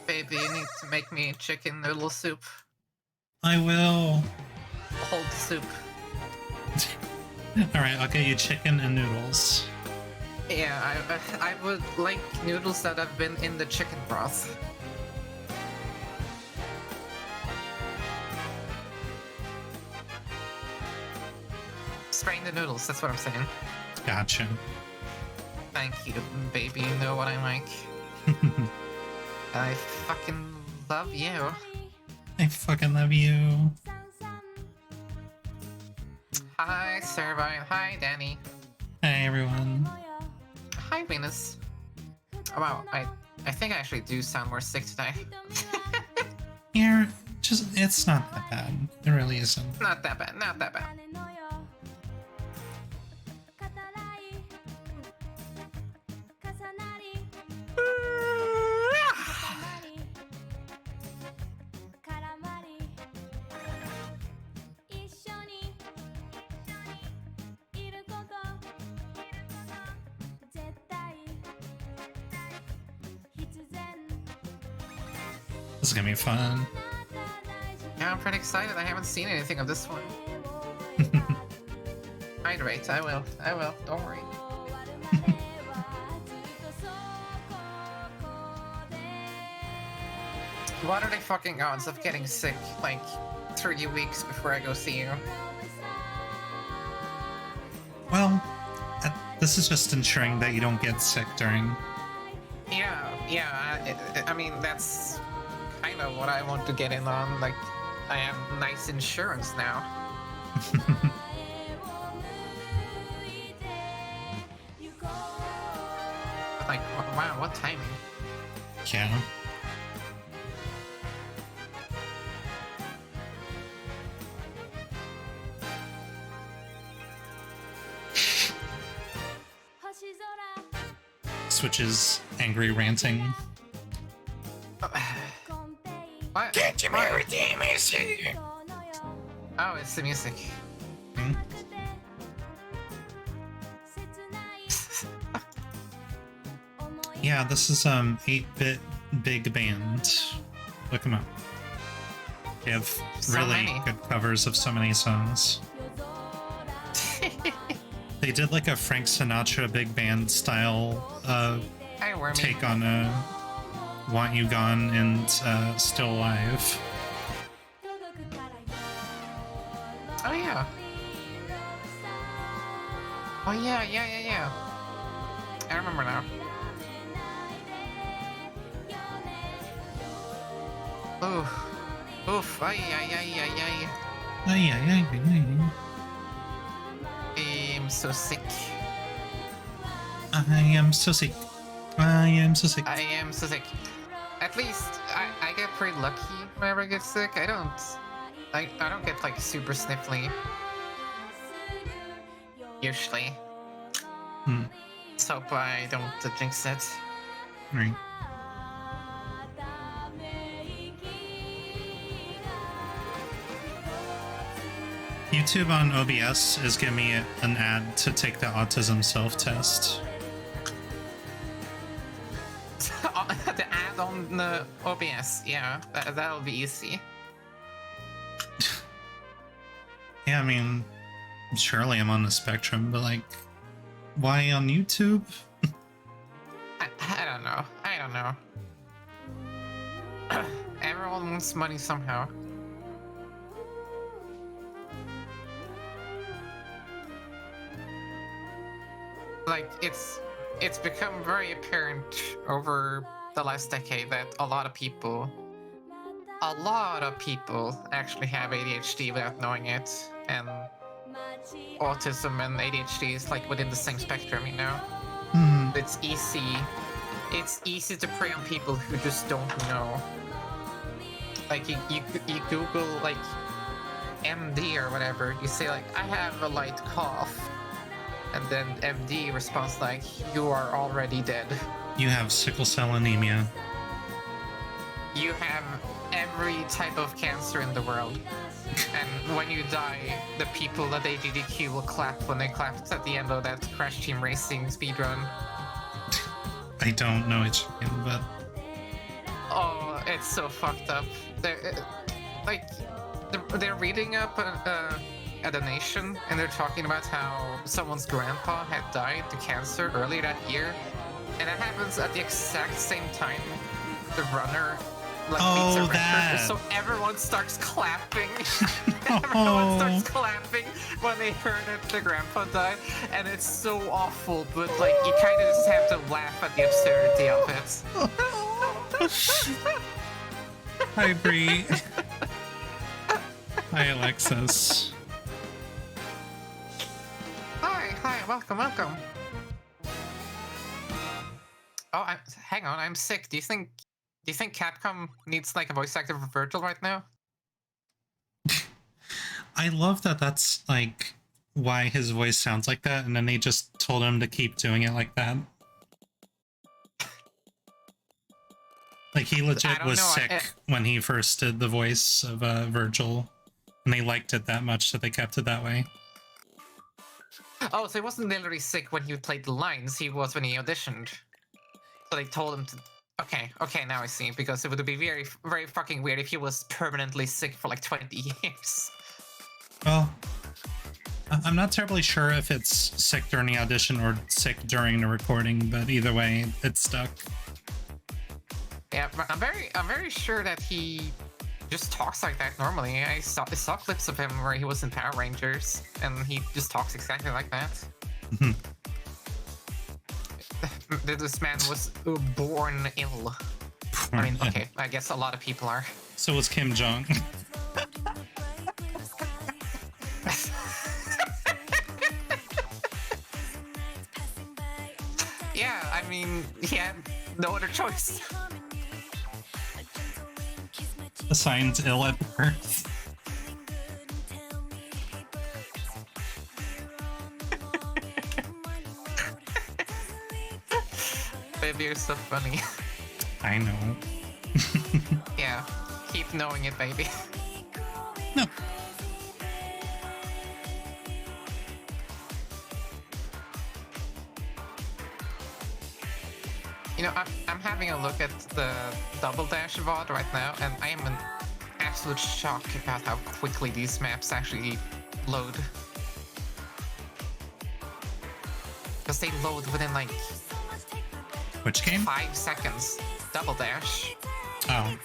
Baby, you need to make me chicken noodle soup. I will. Hold the soup. Alright, I'll get you chicken and noodles. Yeah, I would like noodles that have been in the chicken broth. Strain the noodles, that's what I'm saying. Gotcha. Thank you, baby, you know what I like. I fucking love you. I fucking love you. Hi, Servine. Hi, Danny. Hey, everyone. Hi, Venus. Oh, wow, I think I actually do sound more sick today. It's not that bad. It really isn't. Not that bad, not that bad. This is gonna be fun. Yeah, I'm pretty excited. I haven't seen anything of this one. Hydrate, I will. Don't worry. What are the fucking odds of getting sick, like, 3 weeks before I go see you? Well, this is just ensuring that you don't get sick during. Yeah, I mean, that's kind of what I want to get in on. Like, I have nice insurance now. Like, wow, what timing? Yeah. Switch's angry ranting. What? Can't you hear the music? Oh, it's the music. Hmm? Yeah, this is 8-bit big band. Look them up. They have So really many. good covers of so many songs. They did like a Frank Sinatra big band style Hi, Wormy. take on Want You Gone and Still Alive. Oh, yeah. Oh, yeah. I remember now. Oof, ay. Ay, ay, ay, ay. I'm so sick. I am so sick. I am so sick. I am so sick. At least I get pretty lucky whenever I get sick. I don't get like super sniffly. Usually. Hmm. Let's hope I don't jinx it. Right. YouTube on OBS is giving me an ad to take the autism self-test. The ad on the OBS, yeah, that'll be easy. Yeah, I mean, surely I'm on the spectrum, but like, why on YouTube? I don't know. Everyone wants money somehow. Like, it's become very apparent over the last decade that a lot of people actually have ADHD without knowing it, and autism and ADHD is like within the same spectrum, you know? Hmm. It's easy to prey on people who just don't know. Like, you Google, like, MD or whatever, you say, like, I have a light cough, and then MD responds like, you are already dead. You have sickle cell anemia. You have every type of cancer in the world. And when you die, the people at AGDQ will clap when they clapped at the end of that Crash Team Racing speedrun. I they don't know each other, but Oh, it's so fucked up. Like, they're reading up a donation, and they're talking about how someone's grandpa had died to cancer earlier that year, and that happens at the exact same time the runner like beats a record. that. So everyone starts clapping. Everyone starts clapping when they heard that the grandpa died, and it's so awful. But like, you kind of just have to laugh at the absurdity of it. Hi, Bree. Hi, Alexis. Hi, welcome. Oh, hang on, I'm sick. Do you think Capcom needs like a voice actor for Virgil right now? I love that that's like why his voice sounds like that, and then they just told him to keep doing it like that. Like, he legit was sick when he first did the voice of Virgil, and they liked it that much that they kept it that way. Oh, so he wasn't literally sick when he played the lines, he was when he auditioned. So they told him to... Okay, now I see, because it would be very, very fucking weird if he was permanently sick for like 20 years. Well, I'm not terribly sure if it's sick during the audition or sick during the recording, but either way, it stuck. Yeah, I'm very sure that he just talks like that normally. I saw clips of him where he was in Power Rangers, and he just talks exactly like that. This man was born ill. I mean, okay, I guess a lot of people are. So was Kim Jong. Yeah, I mean, he had no other choice. Assigned ill at birth. Baby, you're so funny. I know. Yeah, keep knowing it, baby. No. You know, I'm having a look at the Double Dash VOD right now, and I am in absolute shock about how quickly these maps actually load. Because they load within like... Which game? 5 seconds. Double Dash. Oh.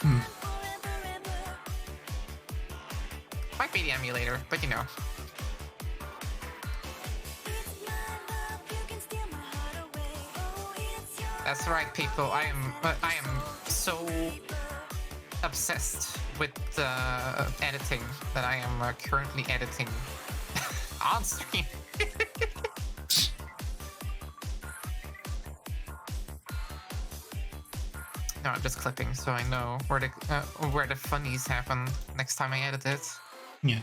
Might be the emulator, but you know. That's right, people. I am so obsessed with editing that I am currently editing on stream. No, I'm just clipping so I know where the funnies happen next time I edit it. Yeah.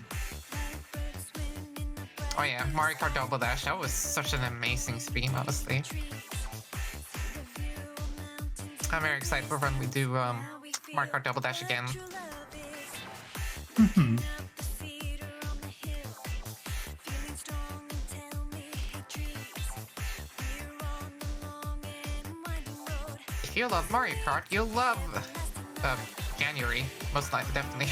Oh yeah, Mario Kart Double Dash. That was such an amazing stream, honestly. I'm very excited for when we do Mario Kart Double Dash again. If you love Mario Kart, you'll love January, most likely, definitely.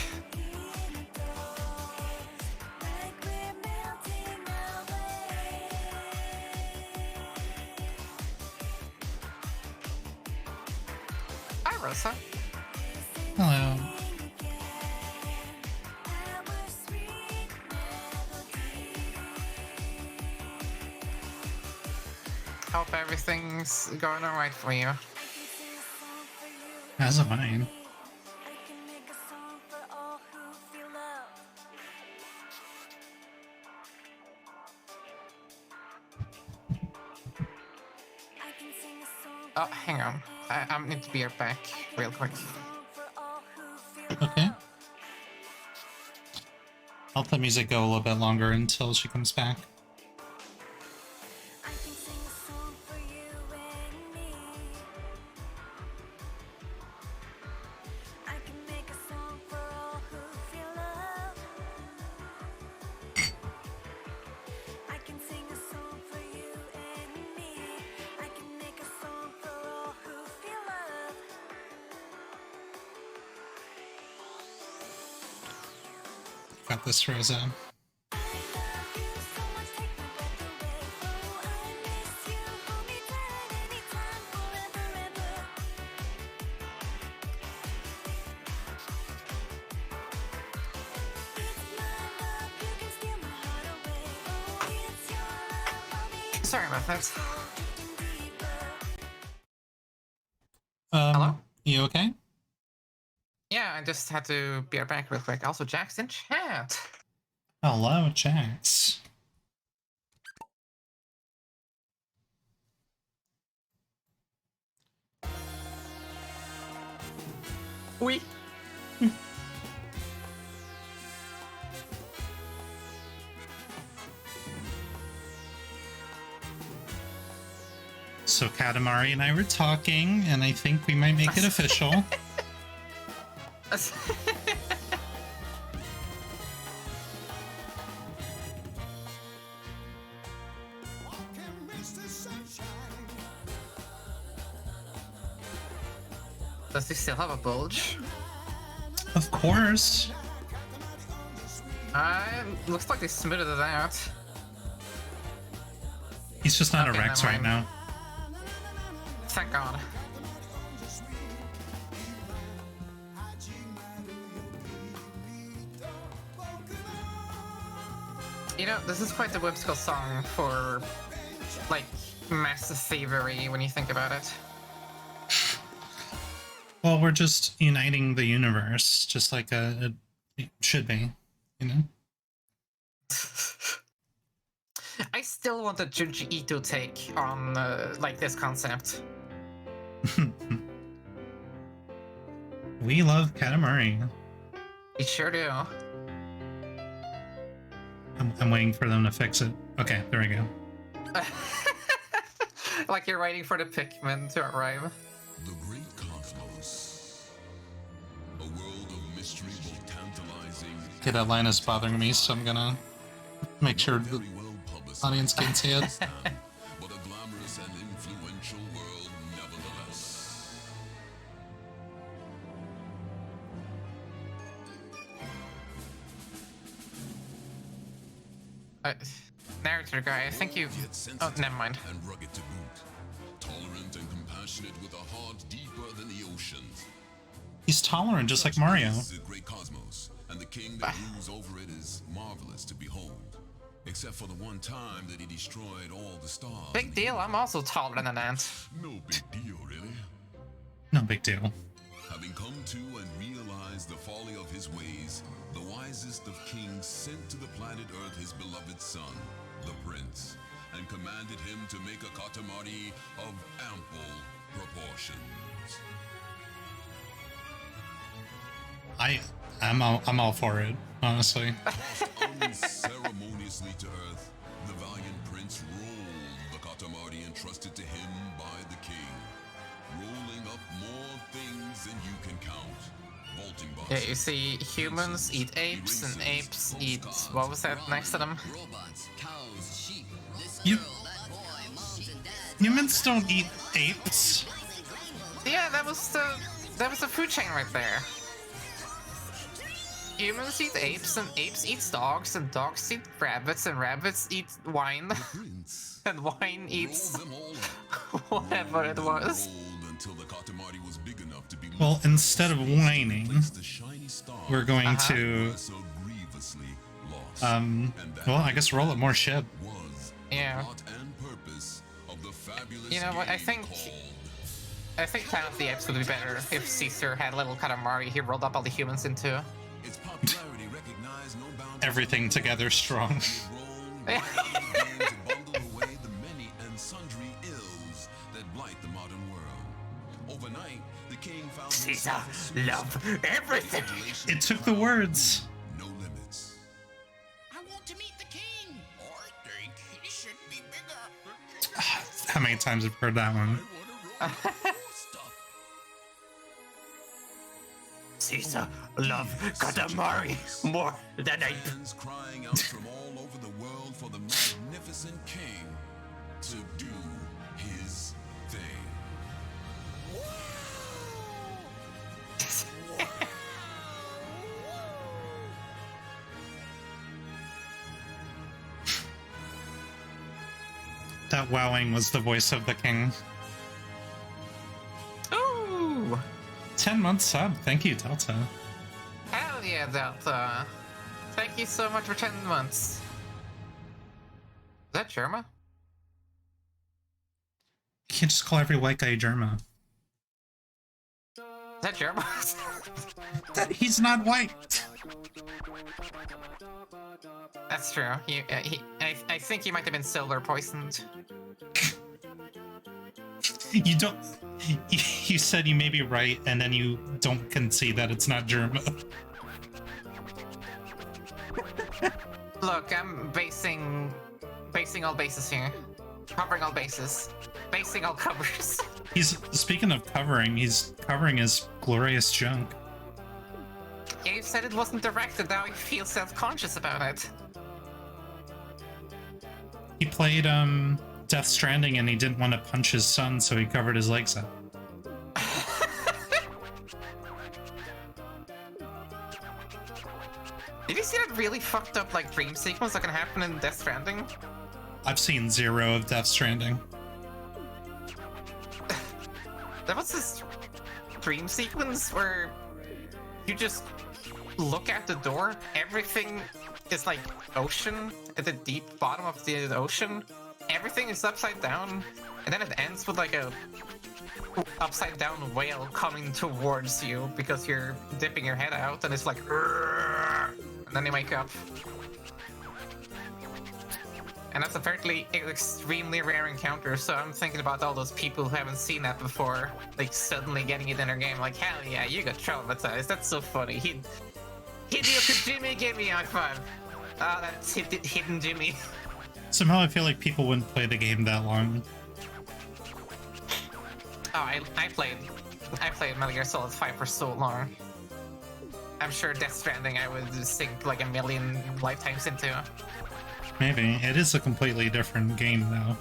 Hi, Rosa. Hello. Hope everything's going alright for you. As am I. Oh, hang on. I need to be right back real quick. Okay. I'll let the music go a little bit longer until she comes back. got this, Rosa. Sorry about that. Hello? Hello? You okay? Yeah, I just had to be right back real quick. Also, Jack's in chat. Hello, Jax. Oui. So Katamari and I were talking, and I think we might make it official. Does he still have a bulge? Of course. Looks like they smoothed it out. He's just not Okay, a Rex never right mind. now. Thank God. You know, this is quite the whimsical song for, like, mass thievery when you think about it. Well, we're just uniting the universe, just like it should be, you know? I still want a Junji Ito take on, like, this concept. We love Katamari. You sure do. I'm waiting for them to fix it. Okay, there we go. Like you're waiting for the Pikmin to arrive. The great cosmos. A world of mystery, both tantalizing. Okay, that line is bothering me, so I'm gonna make sure the audience can see it. But a glamorous and influential world nevertheless. Narrator guy, I think you... Oh, never mind. And rugged to boot. Tolerant and compassionate with a heart deeper than the oceans. He's tolerant, just like Mario. The great cosmos, and the king that rules over it is marvelous to behold. Except for the one time that he destroyed all the stars. Big deal, I'm also taller than an ant. No big deal, really. No big deal. Having come to and realized the folly of his ways, the wisest of kings sent to the planet Earth his beloved son, the prince, and commanded him to make a Katamari of ample proportions. I'm all for it, honestly. Unceremoniously to Earth, the valiant prince rolled the Katamari entrusted to him by the king, rolling up more things than you can count. Vaulting Yeah, boxes, you see, humans eat apes, and apes eat... What was that next to them? Robots, cows, sheep. This You- girl, that boy, moms and dads. Humans don't eat apes. Yeah, that was the food chain right there. Humans eat apes, and apes eat dogs, and dogs eat rabbits, and rabbits eat wine, prince and wine eats rolled them all up. whatever it was. Rolled until the Katamari was big enough to be Well, instead of whining, placed the shiny star we're going to, so grievously lost. well, I guess roll up more shit. Was Yeah. thought and purpose of the fabulous You know what, I game think- called I think Planet of the Apes would be better if Caesar had a little Katamari he rolled up all the humans into. its popularity recognized no boundaries. Everything together strong. Rome began to bundle away the many and sundry ills that blight the modern world. Overnight, the king found Caesar, himself a love everything. It took the words. no limits. I want to meet the king. I think he should be bigger. How many times have we heard that one? Caesar, love Katamari more than I... Fans crying out from all over the world for the magnificent king to do his thing. That wowing was the voice of the king. Ooh! 10-month sub. Thank you, Delta. Hell yeah, Delta. Thank you so much for 10 months. Is that Germa? You can't just call every white guy Germa. Is that Germa? He's not white. That's true. I think he might have been silver poisoned. You don't. You said you may be right, and then you don't concede that it's not Germa. Look, I'm basing all bases here. Covering all bases. Basing all covers. Speaking of covering, he's covering his glorious junk. Yeah, you said it wasn't directed, now he feels self-conscious about it. He played Death Stranding and he didn't want to punch his son, so he covered his legs up. Did you see that really fucked up like dream sequence that can happen in Death Stranding? I've seen 0 of Death Stranding. There was this dream sequence where you just look at the door, everything is like ocean, at the deep bottom of the ocean. Everything is upside down, and then it ends with like a upside down whale coming towards you because you're dipping your head out, and it's like, and then you wake up. And that's apparently an extremely rare encounter, so I'm thinking about all those people who haven't seen that before, like suddenly getting it in their game, like, hell yeah, you got traumatized, that's so funny. Hideo Kojima gave me a high five. Ah, that's Hidden Jimmy. Somehow I feel like people wouldn't play the game that long. Oh, I played Metal Gear Solid 5 for so long. I'm sure Death Stranding I would sink like a million lifetimes into. Maybe. It is a completely different game, though.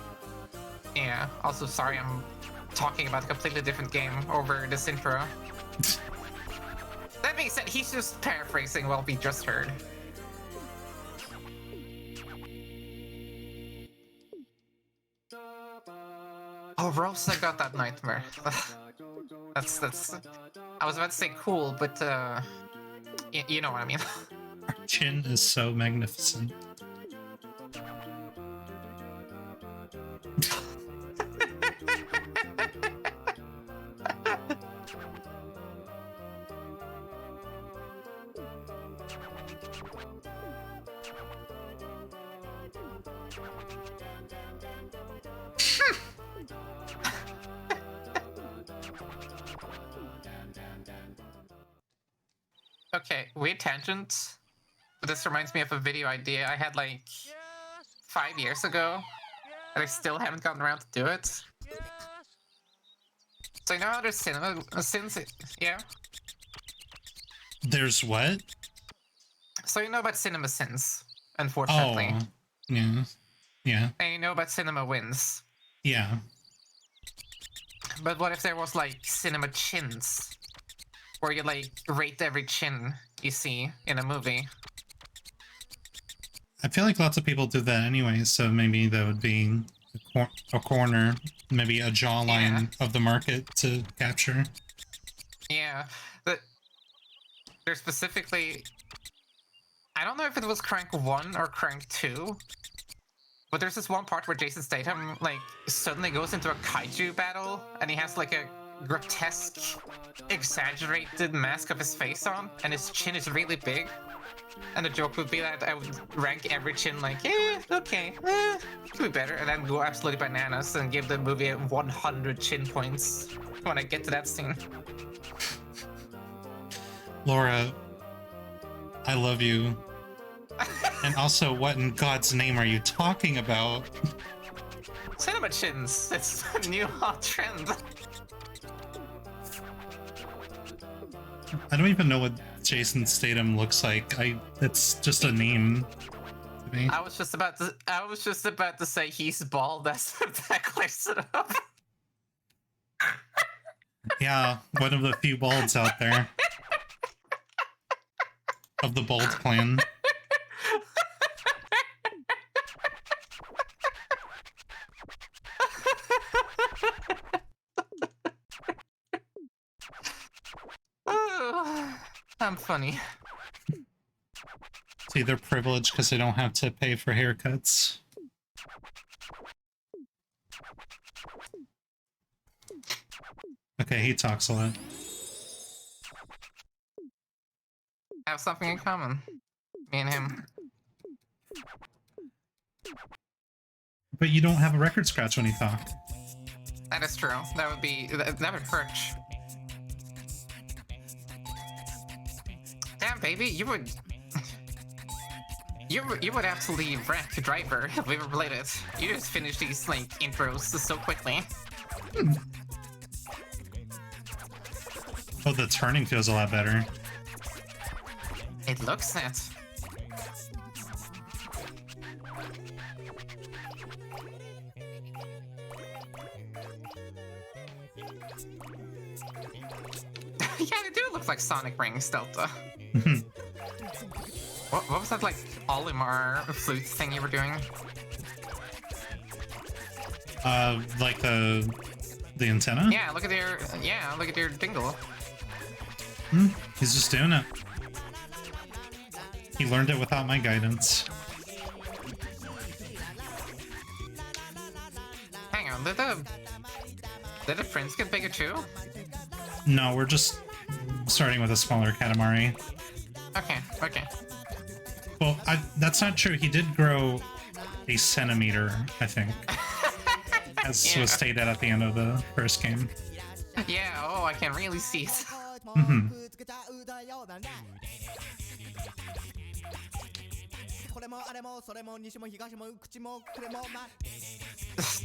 Yeah, also sorry I'm talking about a completely different game over this intro. That being said, he's just paraphrasing what we just heard. Oh, Rosa got that nightmare. that's... I was about to say cool, but you know what I mean. Our chin is so magnificent. Okay, weird tangent. But this reminds me of a video idea I had like 5 years ago, and I still haven't gotten around to do it. So you know how there's cinema sins? Yeah. There's what? So you know about cinema sins, unfortunately. Oh, yeah, yeah, And you know about cinema wins. yeah. But what if there was like cinema chins? Where you like rate every chin you see in a movie. I feel like lots of people do that anyway, so maybe that would be a corner, maybe a jawline of the market to capture. Yeah, there's specifically... I don't know if it was Crank 1 or Crank 2, but there's this one part where Jason Statham like suddenly goes into a kaiju battle, and he has like a grotesque, exaggerated mask of his face on, and his chin is really big. And the joke would be that I would rank every chin like, okay, could be better, and then go absolutely bananas and give the movie 100 chin points when I get to that scene. Laura, I love you. And also, what in God's name are you talking about? Cinema chins, it's a new hot trend. I don't even know what Jason Statham looks like. It's just a name to me. I was just about to say he's bald. That's that clears it up. Yeah, one of the few balds out there. Of the bald clan. funny. It's either privileged because they don't have to pay for haircuts. Okay, he talks a lot. Have something in common. Me and him. But you don't have a record scratch when you talk. That is true. That would hurt. Damn, baby, you would absolutely wreck Driver if we ever played it. You just finished these like intros so quickly. Oh, the turning feels a lot better. It looks it. Yeah, they do look like Sonic Rings, Delta. What was that, like, Olimar flute thing you were doing? Like the antenna? Yeah, look at your dingle. He's just doing it. He learned it without my guidance. Hang on, did the prince get bigger too? No, we're just starting with a smaller Katamari. Okay. Well, that's not true. He did grow a centimeter, I think. As was stated at the end of the first game. Yeah, oh, I can really see it.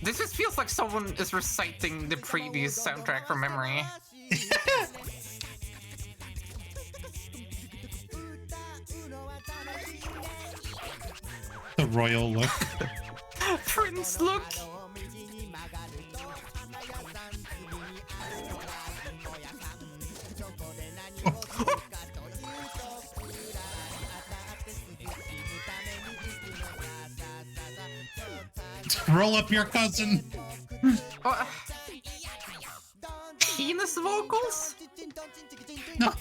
This just feels like someone is reciting the previous soundtrack from memory. The royal look. Prince look. Roll up your cousin. Penis vocals? No.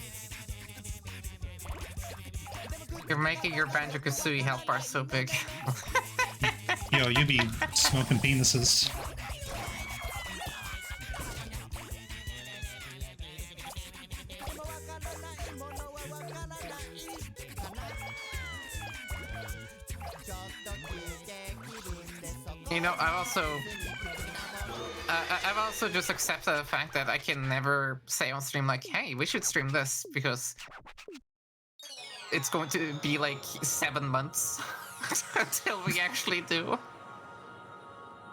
You're making your Banjo-Kazooie health bar so big. Yo, you be smoking penises. You know, I've also just accepted the fact that I can never say on stream like, hey, we should stream this, because it's going to be like 7 months until we actually do.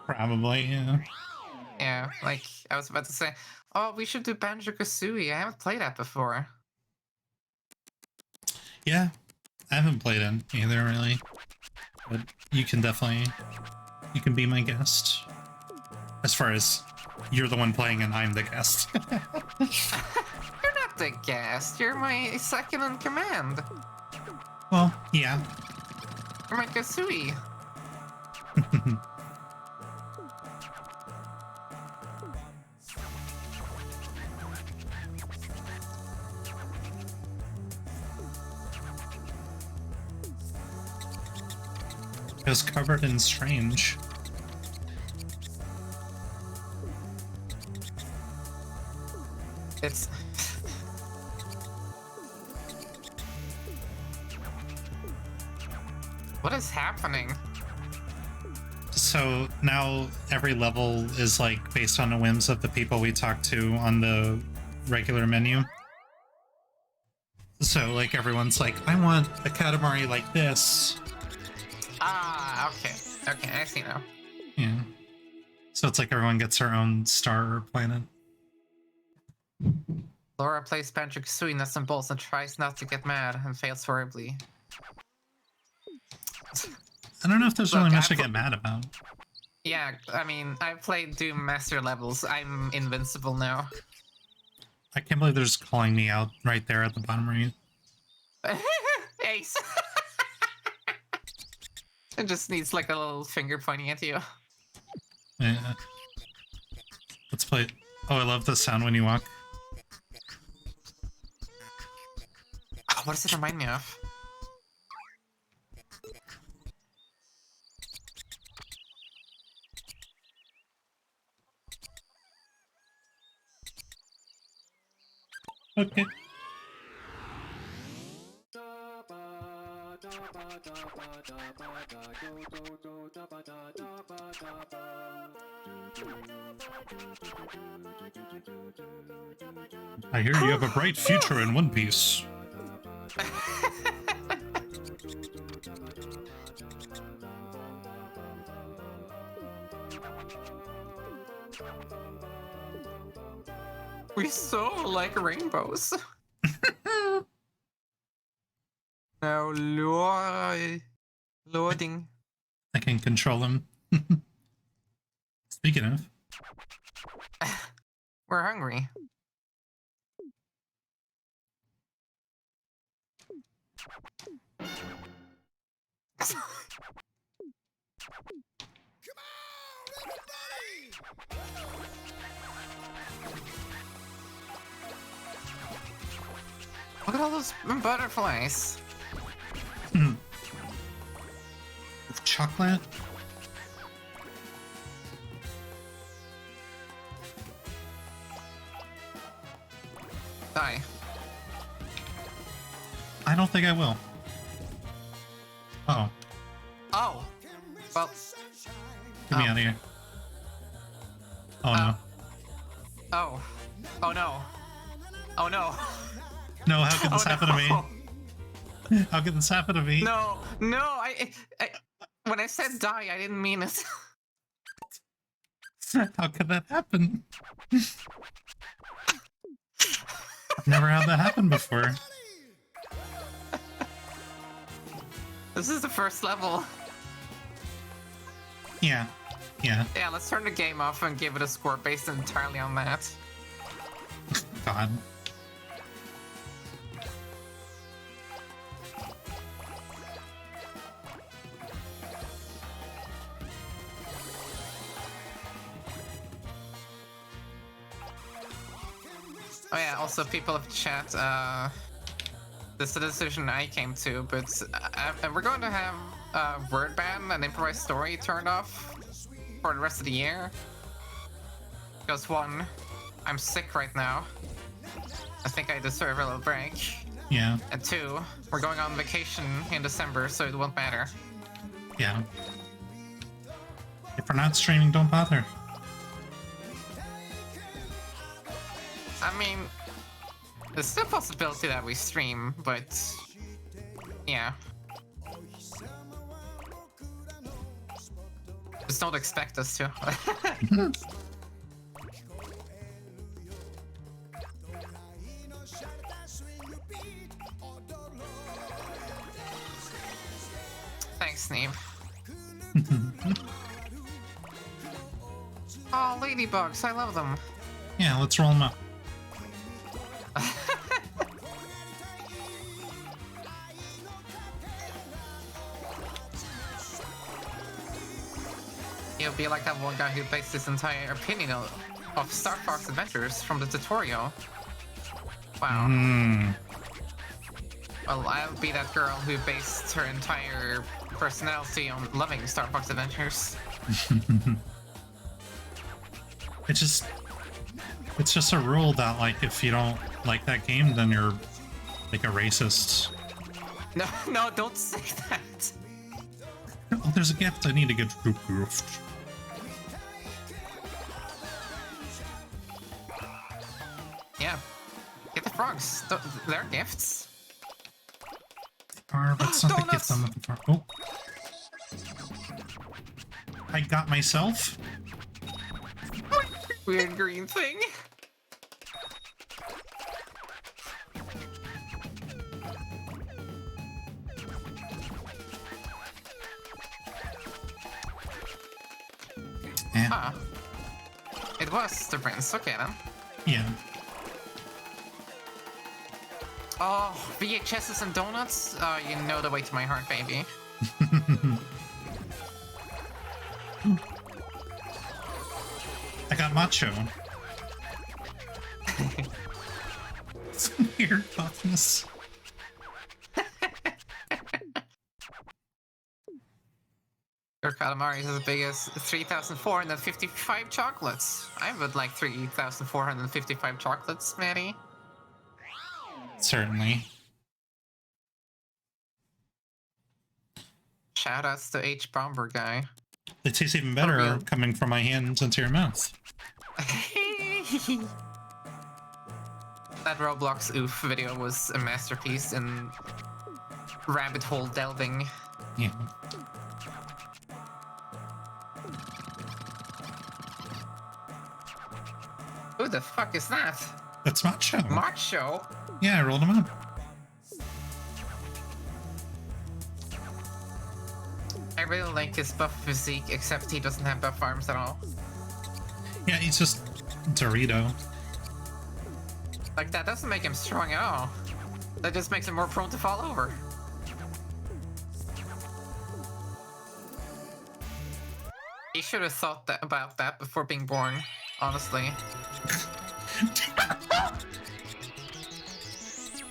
Probably, yeah. Yeah, like, I was about to say, oh, we should do Banjo-Kazooie. I haven't played that before. Yeah, I haven't played it either, really. But you can definitely... You can be my guest. As far as you're the one playing and I'm the guest. You're not the guest. You're my second in command. Well, yeah. You're my Kazooie. It was covered in strange. It's... What is happening? So now every level is like based on the whims of the people we talk to on the regular menu. So like everyone's like, I want a Katamari like this. Ah, okay. Okay, I see now. Yeah. So it's like everyone gets their own star or planet. Laura plays Banjo-Kazooie nuts and bolts and tries not to get mad and fails horribly. I don't know if there's really Look, much to get mad about. Yeah, I mean, I've played Doom Master levels. I'm invincible now. I can't believe they're just calling me out right there at the bottom right. Ace! It just needs like a little finger pointing at you. Yeah. Let's play. Oh, I love the sound when you walk. what does it remind me of? Okay. I hear you have a bright future in One Piece. We so like rainbows. Now loading. I can control him. Speaking of, We're hungry. Look at all those butterflies. chocolate. Die. I don't think I will. Uh-oh. Oh. Well. Get me out of here. Oh no. Oh. Oh no. Oh no. No, how could this happen to no. me? How could this happen to me? No, I when I said die, I didn't mean it. How could that happen? I've never had that happen before. This is the first level. Yeah. Yeah. Yeah, let's turn the game off and give it a score based entirely on that. God. Oh yeah, also people of chat, this is a decision I came to, but we're going to have word ban and improvised story turned off for the rest of the year. Because one, I'm sick right now. I think I deserve a little break. Yeah. And two, we're going on vacation in December, so it won't matter. Yeah. If we're not streaming, don't bother. I mean, there's still a possibility that we stream, but yeah. Just don't expect us to. Thanks, Neve. Oh, ladybugs, I love them. Yeah, let's roll them up. You'll be like that one guy who based his entire opinion of Star Fox Adventures from the tutorial. Wow. Well, I'll be that girl who based her entire personality on loving Star Fox Adventures. It's just a rule that, like, if you don't like that game, then you're like a racist. No, don't say that. Oh, there's a gift. I need to get goofed. Yeah. Get the frogs. They're gifts. But it's not the gift Donuts! I'm looking for. Oh. I got myself. Weird green thing. Yeah. Ah. It was the prince. Okay then. Yeah. Oh, VHSs and donuts? You know the way to my heart, baby. I got macho. Some weird buffness. Her Katamari is as big as 3,455 chocolates. I would like 3,455 chocolates, Maddie. Certainly. Shoutouts to H. Bomber guy. It tastes even real. better coming from my hands into your mouth. That Roblox oof video was a masterpiece in rabbit hole delving. Yeah. Who the fuck is that? That's Macho. Macho? Yeah, I rolled him up. I really like his buff physique, except he doesn't have buff arms at all. Yeah, he's just Dorito. Like, that doesn't make him strong at all. That just makes him more prone to fall over. He should have thought about that before being born, honestly.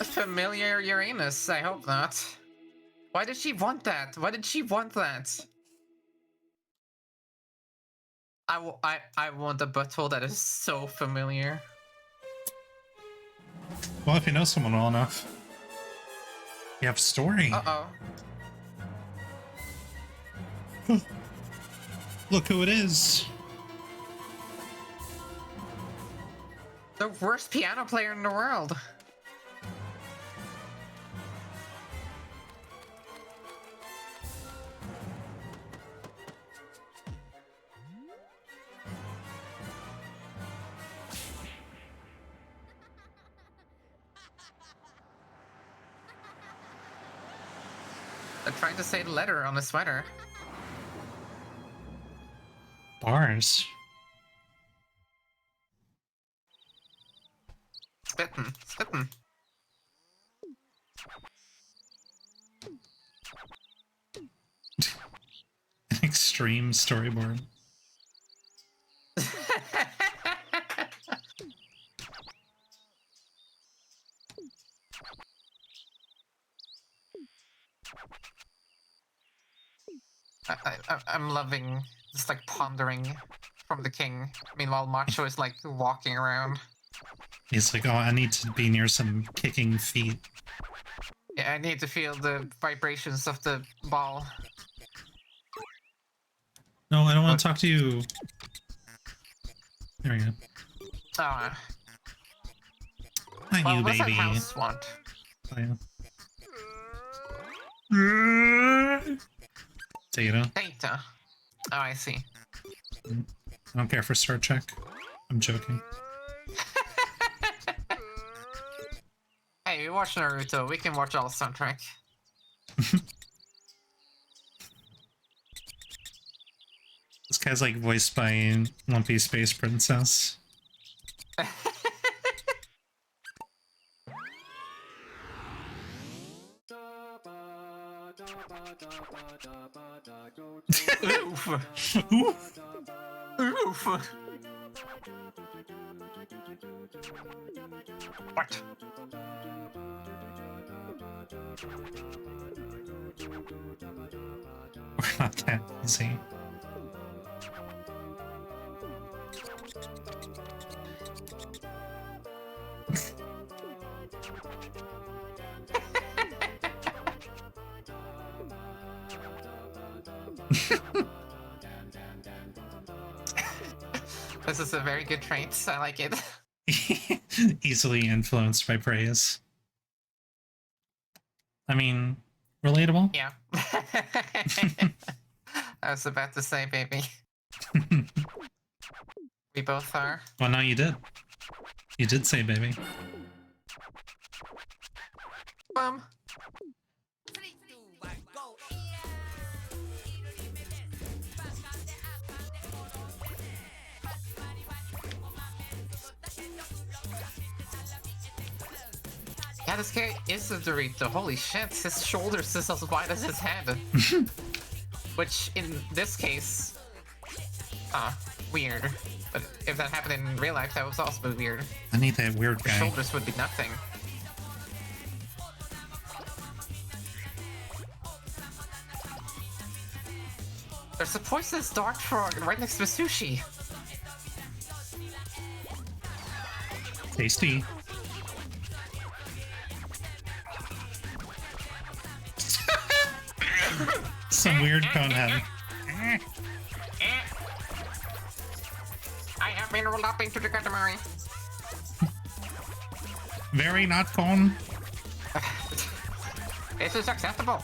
A familiar Uranus, I hope not. Why did she want that? Why did she want that? I want a butthole that is so familiar. Well, if you know someone well enough. You have story. Uh-oh. Look who it is. The worst piano player in the world. They're trying to say the letter on the sweater. Bars. Spittin', spittin'. An extreme storyboard. I'm loving just like pondering from the king. Meanwhile, Macho is like walking around. He's like, oh, I need to be near some kicking feet. Yeah, I need to feel the vibrations of the ball. No, I don't want to talk to you. There we go. Ah, Not well, you, what's that baby. house want? Oh, yeah. Data. Data. Oh, I see. I don't care for Star Trek. I'm joking. Hey, we watch Naruto. We can watch all Star Trek. This guy's like voiced by Lumpy Space Princess. Oof. Oof. Oof. What? We're not that easy. This is a very good trait. I like it. Easily influenced by praise. I mean, relatable? Yeah. I was about to say, baby. We both are. Well, no, you did. You did say baby. Bum. Yeah, this guy is a Dorito. Holy shit, his shoulders is as wide as his head. Which, in this case... weird. But if that happened in real life, that was also weird. I need that weird His guy. shoulders would be nothing. There's a poisonous dart frog right next to the sushi. Tasty. Some weird cone head. I have been rolled up into the Katamari. Very not cone. This is acceptable.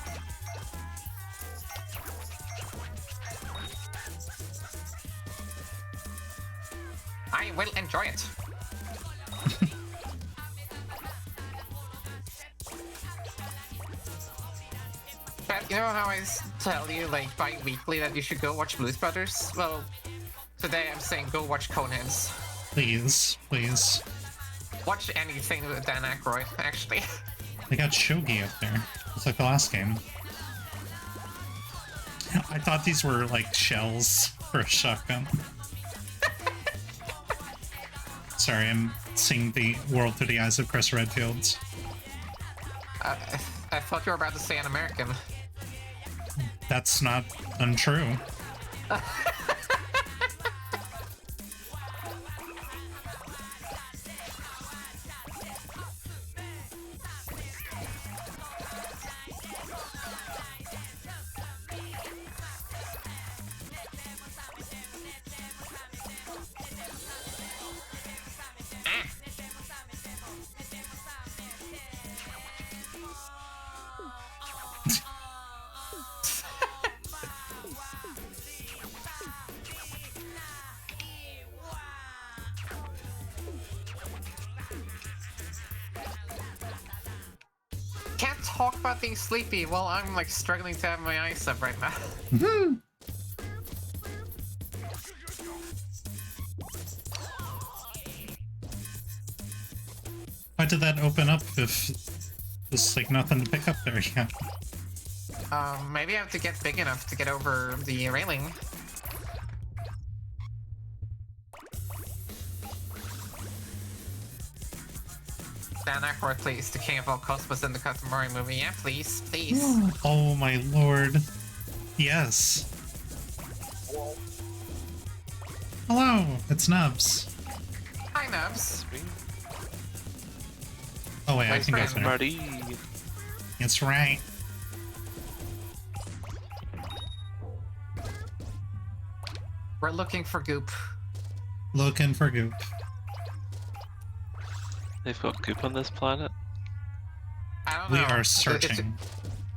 I will enjoy it. But you know how I tell you, like, bi-weekly that you should go watch Blues Brothers? Well, today I'm saying go watch Conan's. Please, please. Watch anything with Dan Aykroyd, actually. They got Shogi up there. It's like the last game. I thought these were like shells for a shotgun. Sorry, I'm seeing the world through the eyes of Chris Redfield. I thought you were about to say an American. That's not untrue. Can't talk about being sleepy while I'm like struggling to have my eyes up right now. Why did that open up if there's like nothing to pick up there yet? Maybe I have to get big enough to get over the railing. Dan Aykroyd, please, the king of all cosmos in the Katamari movie. Yeah, please, please. Oh my lord. Yes. Hello, it's Nubs. Hi, Nubs. Oh wait, I Where's can go Brandon? sooner. Marty. That's right. We're looking for goop. Looking for goop. They've got goop on this planet. I don't We know. are searching.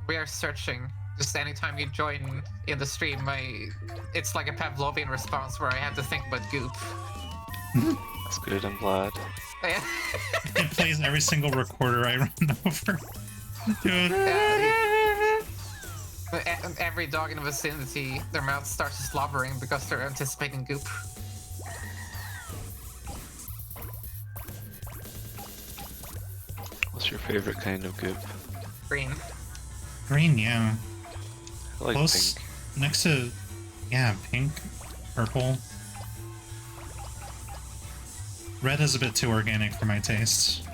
We are searching. Just anytime you join in the stream, it's like a Pavlovian response where I have to think about goop. That's good, I'm glad. It plays every single recorder I run over. Dude. Every dog in the vicinity, their mouth starts slobbering because they're anticipating goop. What's your favorite kind of goop? Green. Green, yeah. I like Close pink. next to, yeah, pink, purple. Red is a bit too organic for my taste.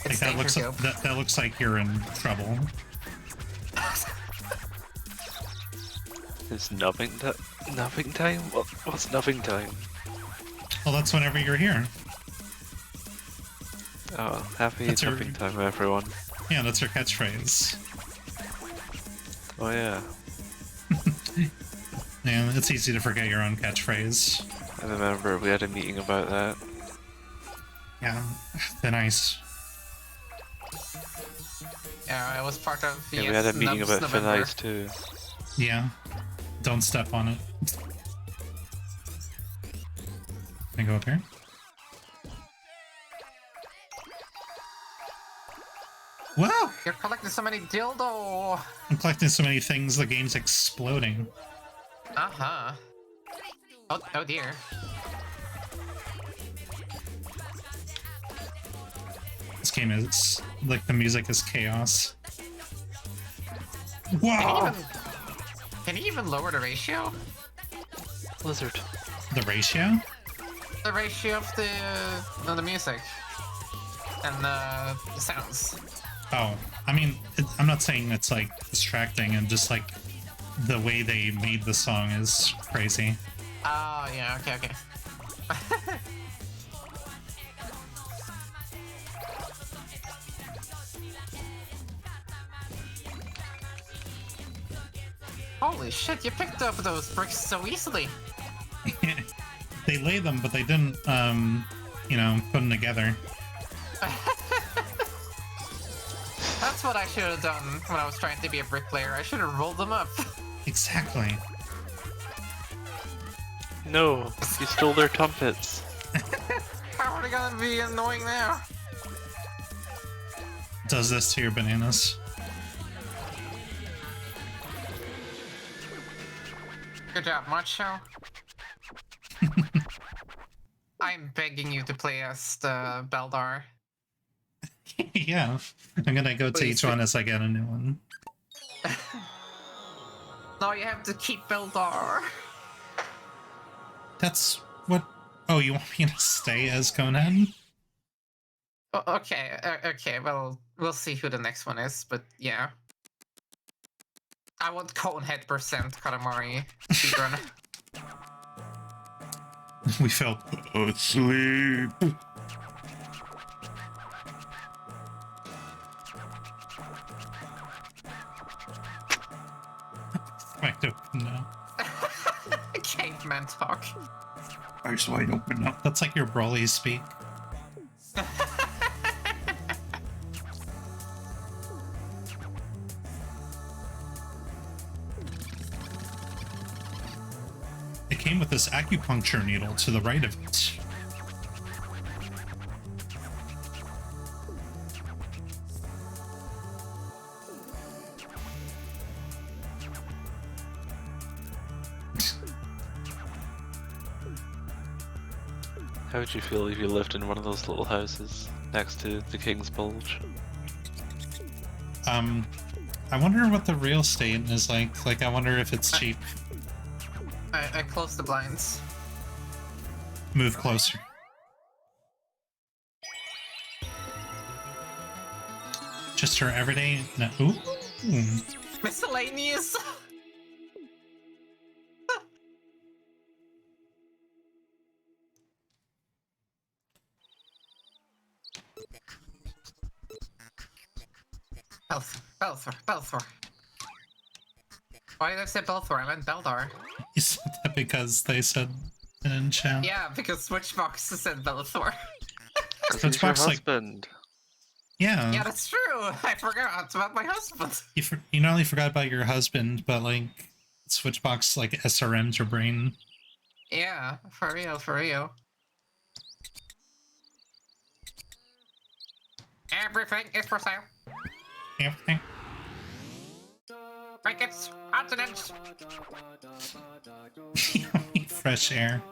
Like It's that looks nature like, goop. that looks like you're in trouble. Is nubbing time? What's nubbing time? Well, that's whenever you're here. Oh, happy That's your- nubbing time, everyone. Yeah, that's your catchphrase. Oh yeah, Yeah, it's easy to forget your own catchphrase. I remember we had a meeting about that. Yeah, they're nice. Yeah, I was part of the Yeah, we had a meeting Nubs about November. finite too. Yeah, don't step on it. Can I go up here? Wow! You're collecting so many dildo. I'm collecting so many things, the game's exploding. Uh-huh. Oh dear. This game is, like, the music is chaos. Can Wow! you even lower the ratio? Blizzard. The ratio? The ratio of the music and the sounds. Oh, I mean, I'm not saying it's, like, distracting and just, like, the way they made the song is crazy. Oh, yeah, okay. Holy shit, you picked up those bricks so easily. They lay them, but they didn't, you know, put them together. That's what I should have done when I was trying to be a bricklayer. I should have rolled them up. Exactly. No, you stole their trumpets. How are they gonna be annoying now? Does this to your bananas. Good job, Macho. I'm begging you to play as the Beldar. Yeah. I'm gonna go to Please each one as I get a new one. No, you have to keep Beldar. That's what... Oh, you want me to stay as Conehead? Okay, well, we'll see who the next one is, but yeah. I want Conehead % Katamari speedrun. We fell asleep. Wide open now. Caveman talk. Eyes wide open now. That's like your Broly speak. It came with this acupuncture needle to the right of it. How would you feel if you lived in one of those little houses next to the King's Bulge? I wonder what the real estate is like. Like, I wonder if it's cheap. I closed the blinds. Move closer. Just her everyday... No. Ooh. Miscellaneous! Belthor. Why did I say Belthor? I meant Beldar. You said that because they said in chat. Yeah, because Switchbox said Belthor. He's your Switchbox, like... husband. Yeah. Yeah, that's true. I forgot about my husband. You not only forgot about your husband, but, like, Switchbox, like, SRM'd your brain. Yeah, for real. Everything is for sale. Everything. Blankets, continents. Fresh air.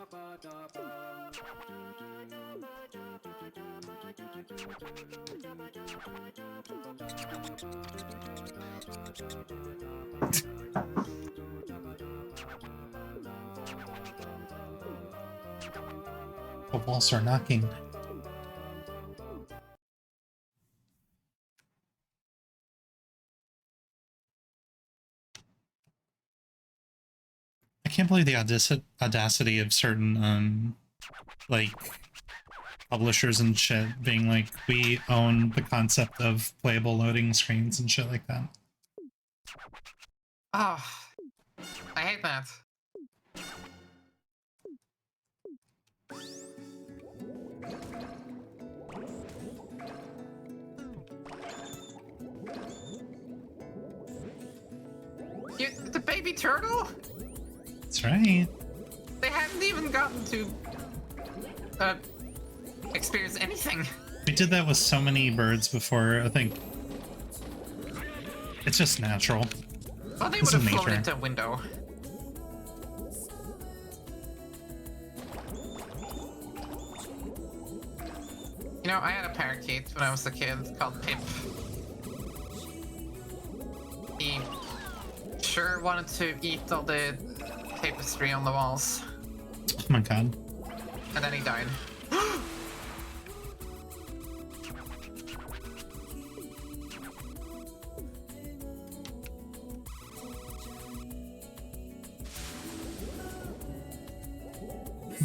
The walls are knocking. I can't believe the audacity of certain, like, publishers and shit being like, we own the concept of playable loading screens and shit like that. Oh, I hate that. The baby turtle? That's right. They hadn't even gotten to experience anything. We did that with so many birds before, I think. It's just natural. Well, they It's would have in flown nature. into a window. You know, I had a parakeet when I was a kid called Pip. He sure wanted to eat all the tapestry on the walls. Oh my god. And then he died.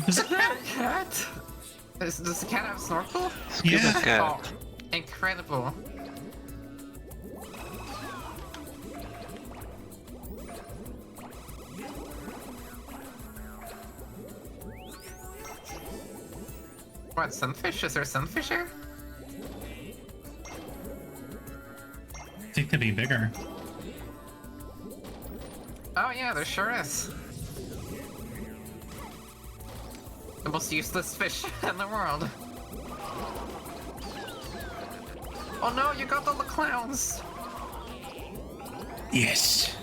Does it cat? Does the cat have a snorkel? Scuba Yeah. cat. Oh, incredible. What, sunfish? Is there a sunfish here? I think they'd be bigger. Oh yeah, there sure is. The most useless fish in the world. Oh no, you got all the clowns! Yes.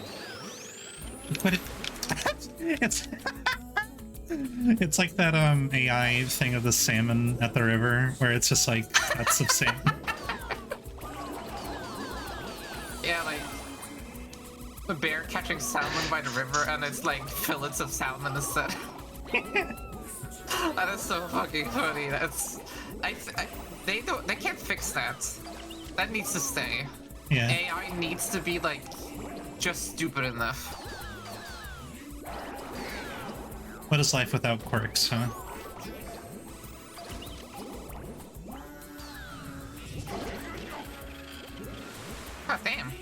But it's it's like that AI thing of the salmon at the river where it's just like pets of salmon. Yeah, like the bear catching salmon by the river, and it's like fillets of salmon instead. That is so fucking funny. That's they can't fix that. That needs to stay. Yeah. AI needs to be like just stupid enough. What is life without quirks, huh? God damn.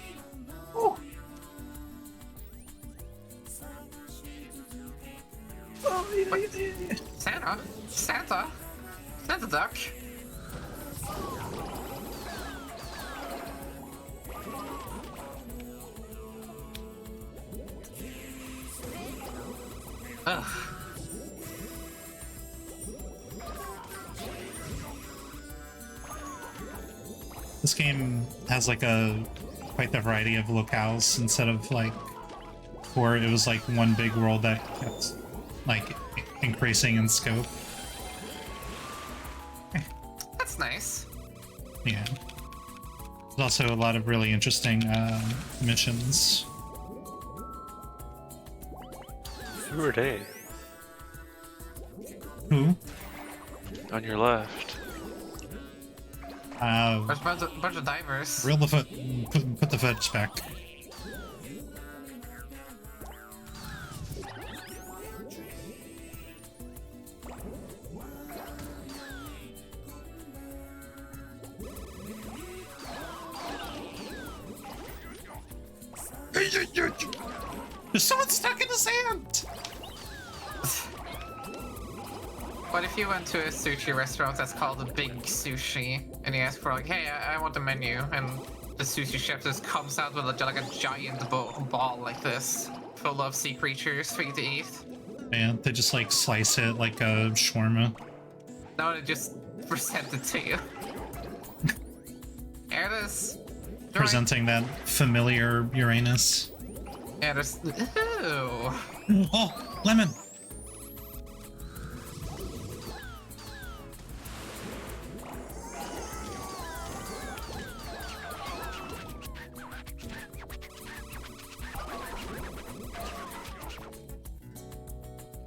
Ooh. Santa? Santa? Santa duck? Ugh. This game has like quite the variety of locales instead of like before it was like one big world that kept like increasing in scope. That's nice. Yeah. There's also a lot of really interesting missions. Who are they? Who? On your left. There's a bunch of divers. Reel the foot. Put the footage back. There's someone stuck in the sand! What if you went to a sushi restaurant that's called a Big Sushi, and you ask for like, hey, I want a menu, and the sushi chef just comes out with like a giant ball like this, full of sea creatures for you to eat? Man, they just like slice it like a shawarma. No, they just present it to you. Here it is. Presenting that familiar Uranus. Yeah, there's... Ew. Oh, lemon!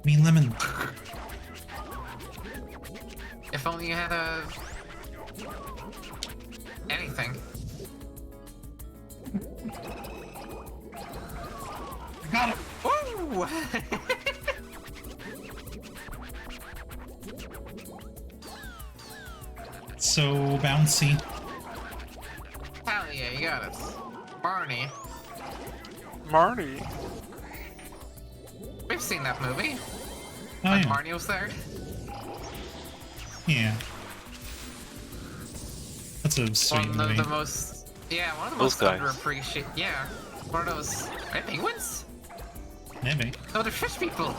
Me lemon. If only you had a... anything. I got him! Woo! So bouncy. Hell yeah, you got it. Barney. Marty. We've seen that movie. Oh When yeah. Barney was there. Yeah. That's a sweet One movie. of the most... Yeah, one of the Those most guys. underappreciated... Yeah. One of those... Right, penguins? Maybe. No, they're fish people.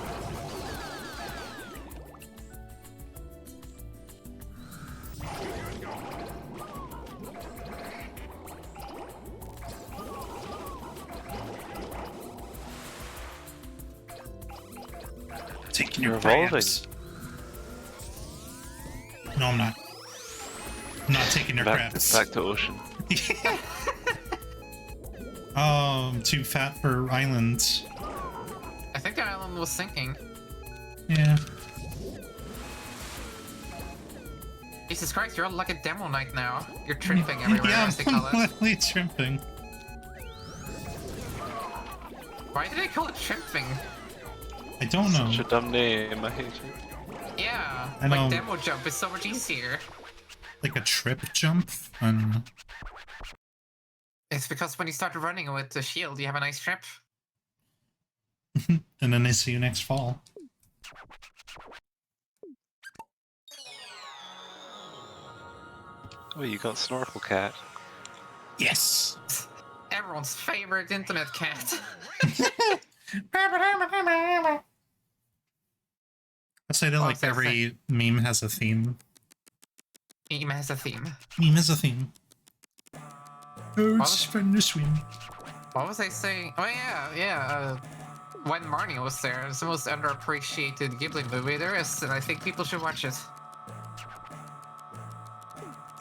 Taking You're your evolving. crabs. No, I'm not. I'm not taking your Back crabs. to ocean. Oh, I'm too fat for islands. I think the island was sinking. Yeah. Jesus Christ, you're like a demo knight now. You're tripping everywhere, Yeah, as they call I'm it. literally tripping. Why do they call it tripping? I don't know. Such a dumb name. I hate you. Yeah, I know. like demo jump is so much easier. Like a trip jump? And It's because when you start running with the shield, you have a nice trip. and then they see you next fall. Oh, you got Snorkel Cat. Yes! Everyone's favorite internet cat. I say that Oh, like so every meme has a theme. Meme has a theme. Meme has a theme. Oh, What? it's fun to swim. What was I saying? Oh yeah. When Marnie was there, it's the most underappreciated Ghibli movie there is, and I think people should watch it.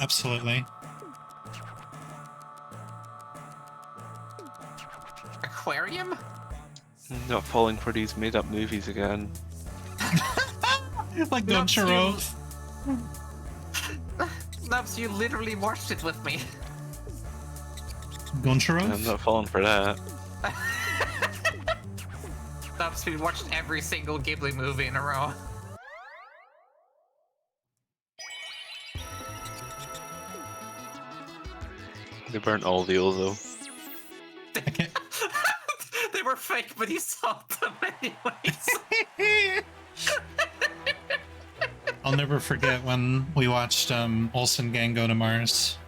Absolutely. Aquarium? Not falling for these made-up movies again. Like Not Goncharo. Nubs, you literally watched it with me. I'm Goncharo? not falling for that. Nubs, we watched every single Ghibli movie in a row. They burnt all the old though. I can't. They were fake, but you saw them anyways. I'll never forget when we watched Olsen Gang Go to Mars.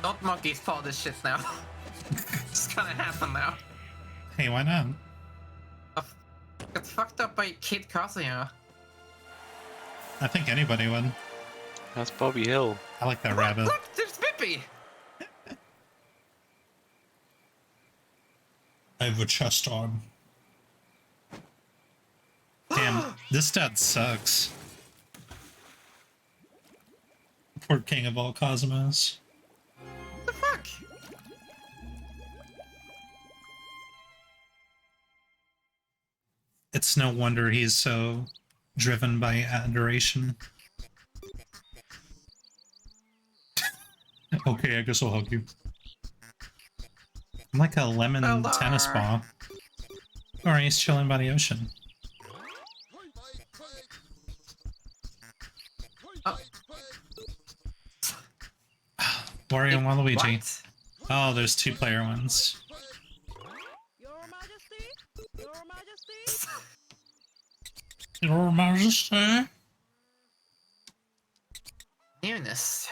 Don't monkeys paw this shit now. It's gonna happen now. Hey, why not? Got fucked up by Kid Kazuya. I think anybody would. That's Bobby Hill. I like that rabbit. Look, there's Bippy! I have a chest on. Damn, this dad sucks. Poor king of all cosmos. What the fuck? It's no wonder he's so driven by adoration. Okay, I guess I'll hug you. I'm like a lemon Hello. tennis ball. Or he's chilling by the ocean. Oh. Wario and Waluigi. What? Oh, there's 2-player ones. Your Majesty? Your Majesty? Your Majesty? Newness.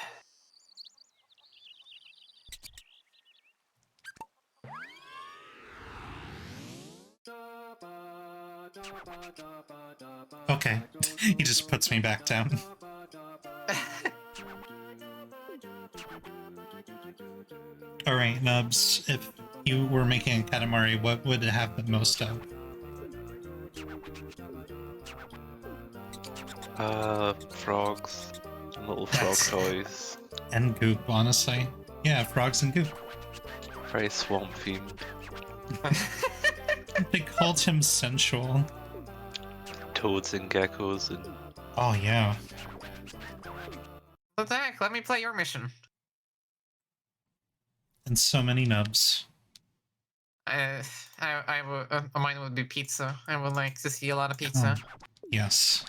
Okay, he just puts me back down. Alright, Nubs, if you were making a Katamari, what would it have the most of? Frogs. And little frog toys. And goop, honestly. Yeah, frogs and goop. Very swamp themed. They called him sensual. Toads and geckos and Oh, yeah. What the heck? Let me play your mission. And so many nubs. Mine would be pizza. I would like to see a lot of pizza. Yes.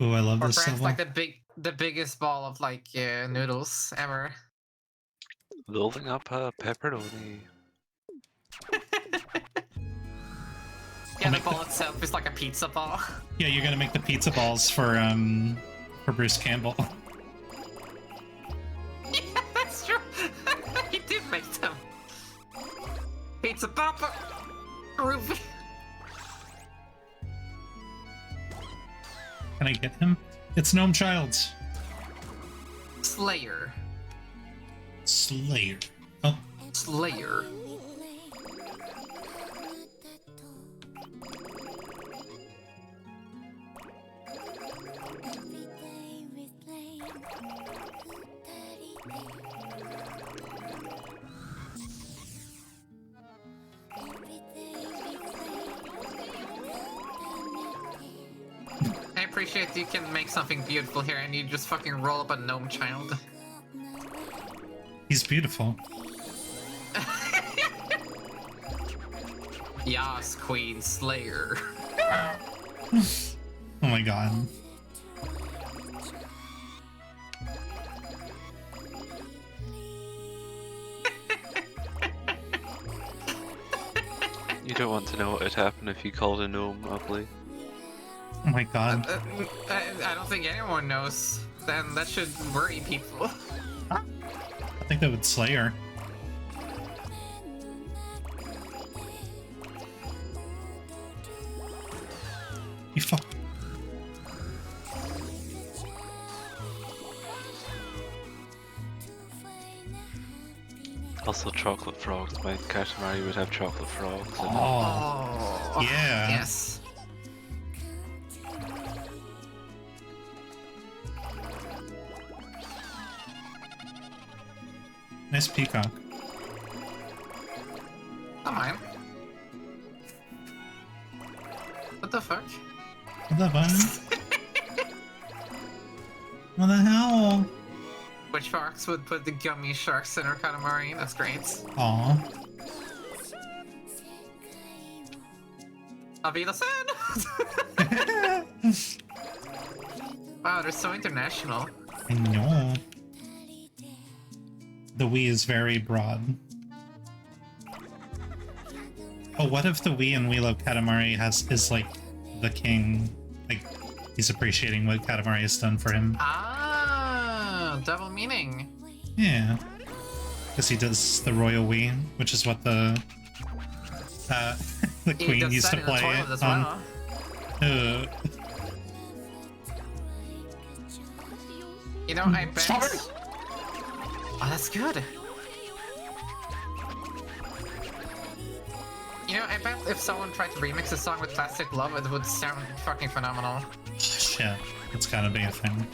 Ooh, I love Or this perhaps level. like the biggest ball of like noodles ever. loading up pepperoni. Yeah, the ball itself is like a pizza ball. Yeah, you're gonna make the pizza balls for Bruce Campbell. Yeah, that's true. He did make them. Pizza Papa. Ruby. Can I get him? It's Gnome Childs. Slayer. Slayer. Oh, Slayer. I appreciate you can make something beautiful here and you just fucking roll up a gnome child. he's beautiful. Yas, Queen Slayer. Oh my god. You don't want to know what would happen if you called a gnome ugly. Oh my god. I don't think anyone knows. Then that should worry people. I think that would slay her. You fuck. Also, chocolate frogs. My Katamari would have chocolate frogs. And Oh, yeah. Yes. Nice peacock. Come on. What the fuck? What the fuck? What the hell? Which sharks would put the gummy sharks in her Katamari? That's great. Aw. Avila-san! Wow, they're so international. I know. The Wii is very broad. Oh, what if the Wii and Wilo Katamari is like the king? Like, he's appreciating what Katamari has done for him. Ah, double meaning. Yeah. Because he does the Royal Wii, which is what the the He Queen does used that to in the play toilet as on. well. You know, I bet. Stop it! Oh, that's good. You know, I bet if someone tried to remix a song with Plastic Love, it would sound fucking phenomenal. Shit, it's gotta be a thing.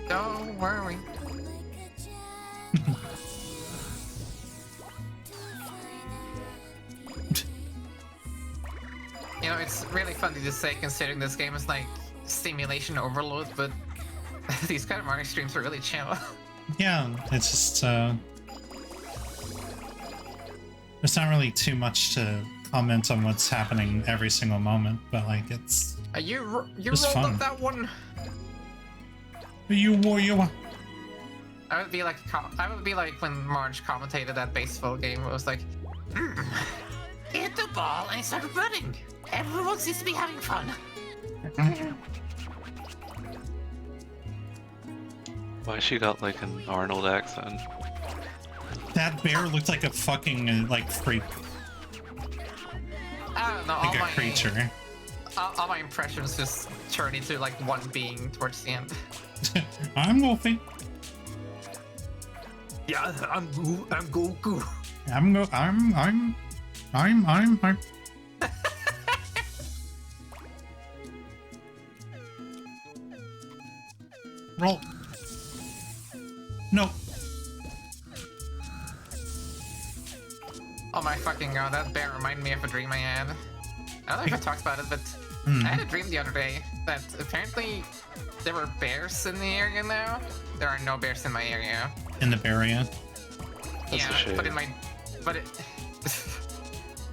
Don't worry. You know, it's really funny to say considering this game is like stimulation overload, but these Katamari streams are really chill. Yeah, it's just there's not really too much to comment on what's happening every single moment, but like you You It's rolled fun. up that one. you. I would be like when Marge commentated that baseball game. It was like, hit the ball and start running. Everyone seems to be having fun. why she got like an Arnold accent? That bear looked like a fucking like freak, I don't know. like a creature. All my impressions just turn into like one being towards the end. I'm Goofy. Yeah, I'm Goku. I'm roll. No. Oh my fucking god, that bear reminded me of a dream I had. I don't know if I talked about it, but Hmm. I had a dream the other day that apparently there were bears in the area now. There are no bears in my area. In the area. That's a shame. But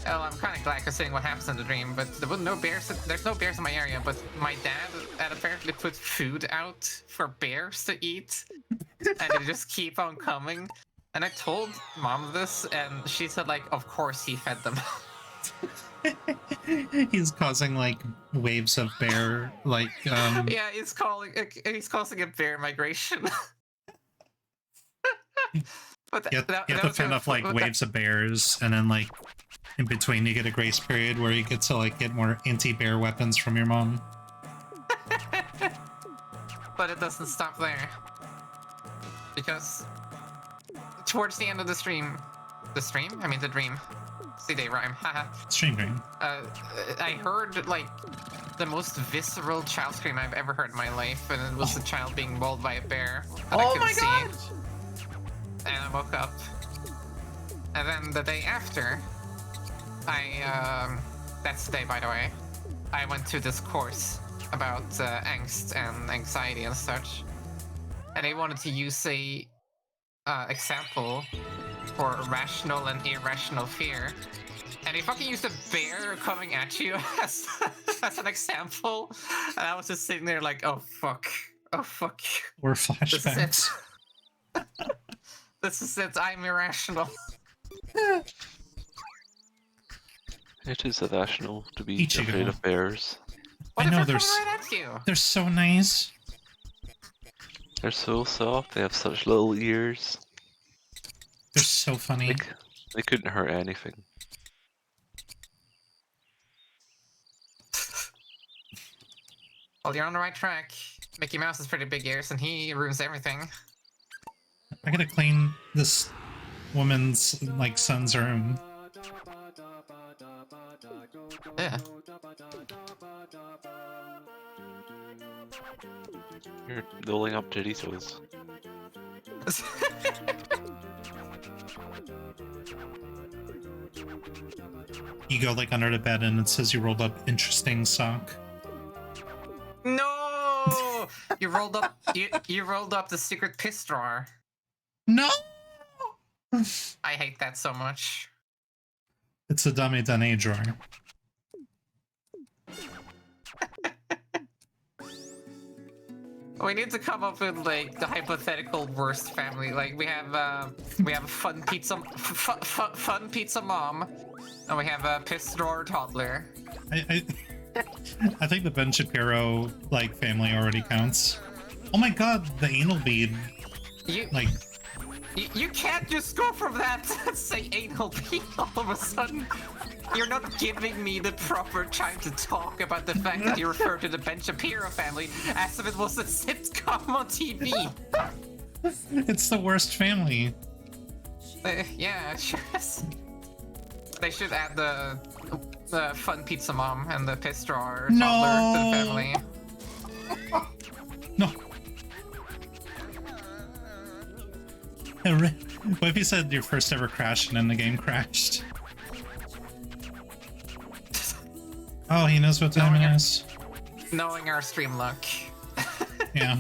well, I'm kind of glad considering what happens in the dream. But there were no bears. There's no bears in my area. But my dad had apparently put food out for bears to eat, and they just keep on coming. And I told mom this, and she said like, of course he fed them. He's causing like waves of bear, like Yeah, he's causing a bear migration. But you have to fend off like waves of bears, and then like in between you get a grace period where you get to like get more anti-bear weapons from your mom. But it doesn't stop there. Because towards the end of the stream, I mean the dream. See, they rhyme, haha. Stream dream. I heard like the most visceral child scream I've ever heard in my life, and it was a child being mauled by a bear that I couldn't see. And I woke up. And then the day after, that's the day, by the way, I went to this course about angst and anxiety and such, and they wanted to use a example for rational and irrational fear, and they fucking used a bear coming at you as an example, and I was just sitting there like, oh fuck, oh fuck, Or this is flashbacks. it. This is it. I'm irrational. It is irrational to be Ichigo. afraid of bears. What I if know, they're there's- coming right at you? They're so nice. They're so soft, they have such little ears. They're so funny. They couldn't hurt anything. Well, you're on the right track. Mickey Mouse has pretty big ears, and he ruins everything. I gotta clean this woman's, like, son's room. Yeah. You're doling up Doritos. You go, like, under the bed and it says you rolled up interesting sock. No! You rolled up. You rolled up the secret piss drawer. No! I hate that so much. It's a dummy done drawer. We need to come up with like the hypothetical worst family. Like we have a fun pizza mom, and we have a piss drawer toddler. I think the Ben Shapiro, like, family already counts. Oh my god, the anal bead. You Like, you can't just go from that to say anal bead all of a sudden. You're not giving me the proper time to talk about the fact that you refer to the Ben Shapiro family as if it was a sitcom on TV. it's the worst family. Yeah, it sure is. They should add the fun pizza mom and the piss drawer toddler to the family. No. What if you said your first ever crash and then the game crashed? Oh, he knows what time it is. Knowing our stream luck. Yeah.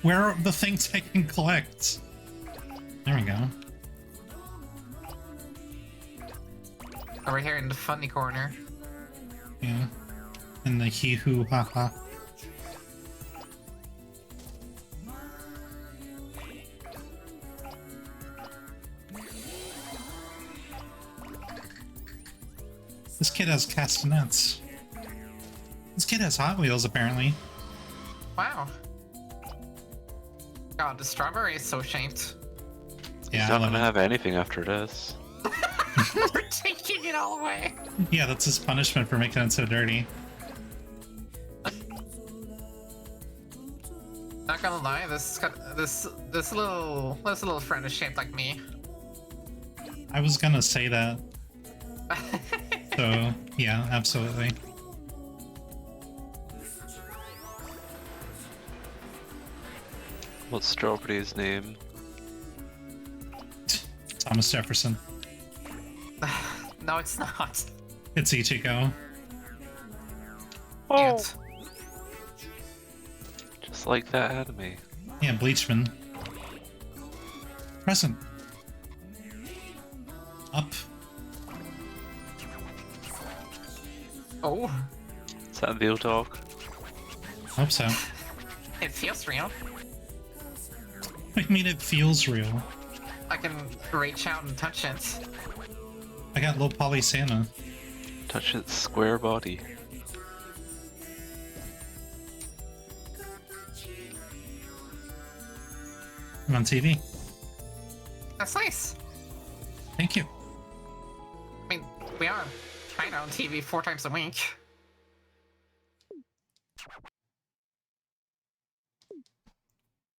Where are the things I can collect? There we go. Over here in the funny corner. Yeah. And the hee hoo ha ha. This kid has castanets. This kid has Hot Wheels, apparently. Wow. God, the strawberry is so shaped. Yeah, He's I not love gonna it. have anything after this. We're taking it all away. Yeah, that's his punishment for making it so dirty. Not gonna lie, this little friend is shaped like me. I was gonna say that. So, yeah, absolutely. What's Strawberry's name? Thomas Jefferson. No, it's not. It's Ichigo. Can't. Just like that anime. Yeah, Bleachman. Present. Up. Oh, Is that Veil Dog? Hope so. it feels real. I mean, it feels real. I can reach out and touch it. I got low poly Santa. Touch its square body. I'm on TV. That's nice. Thank you. I mean, we are kind of on TV 4 times a week.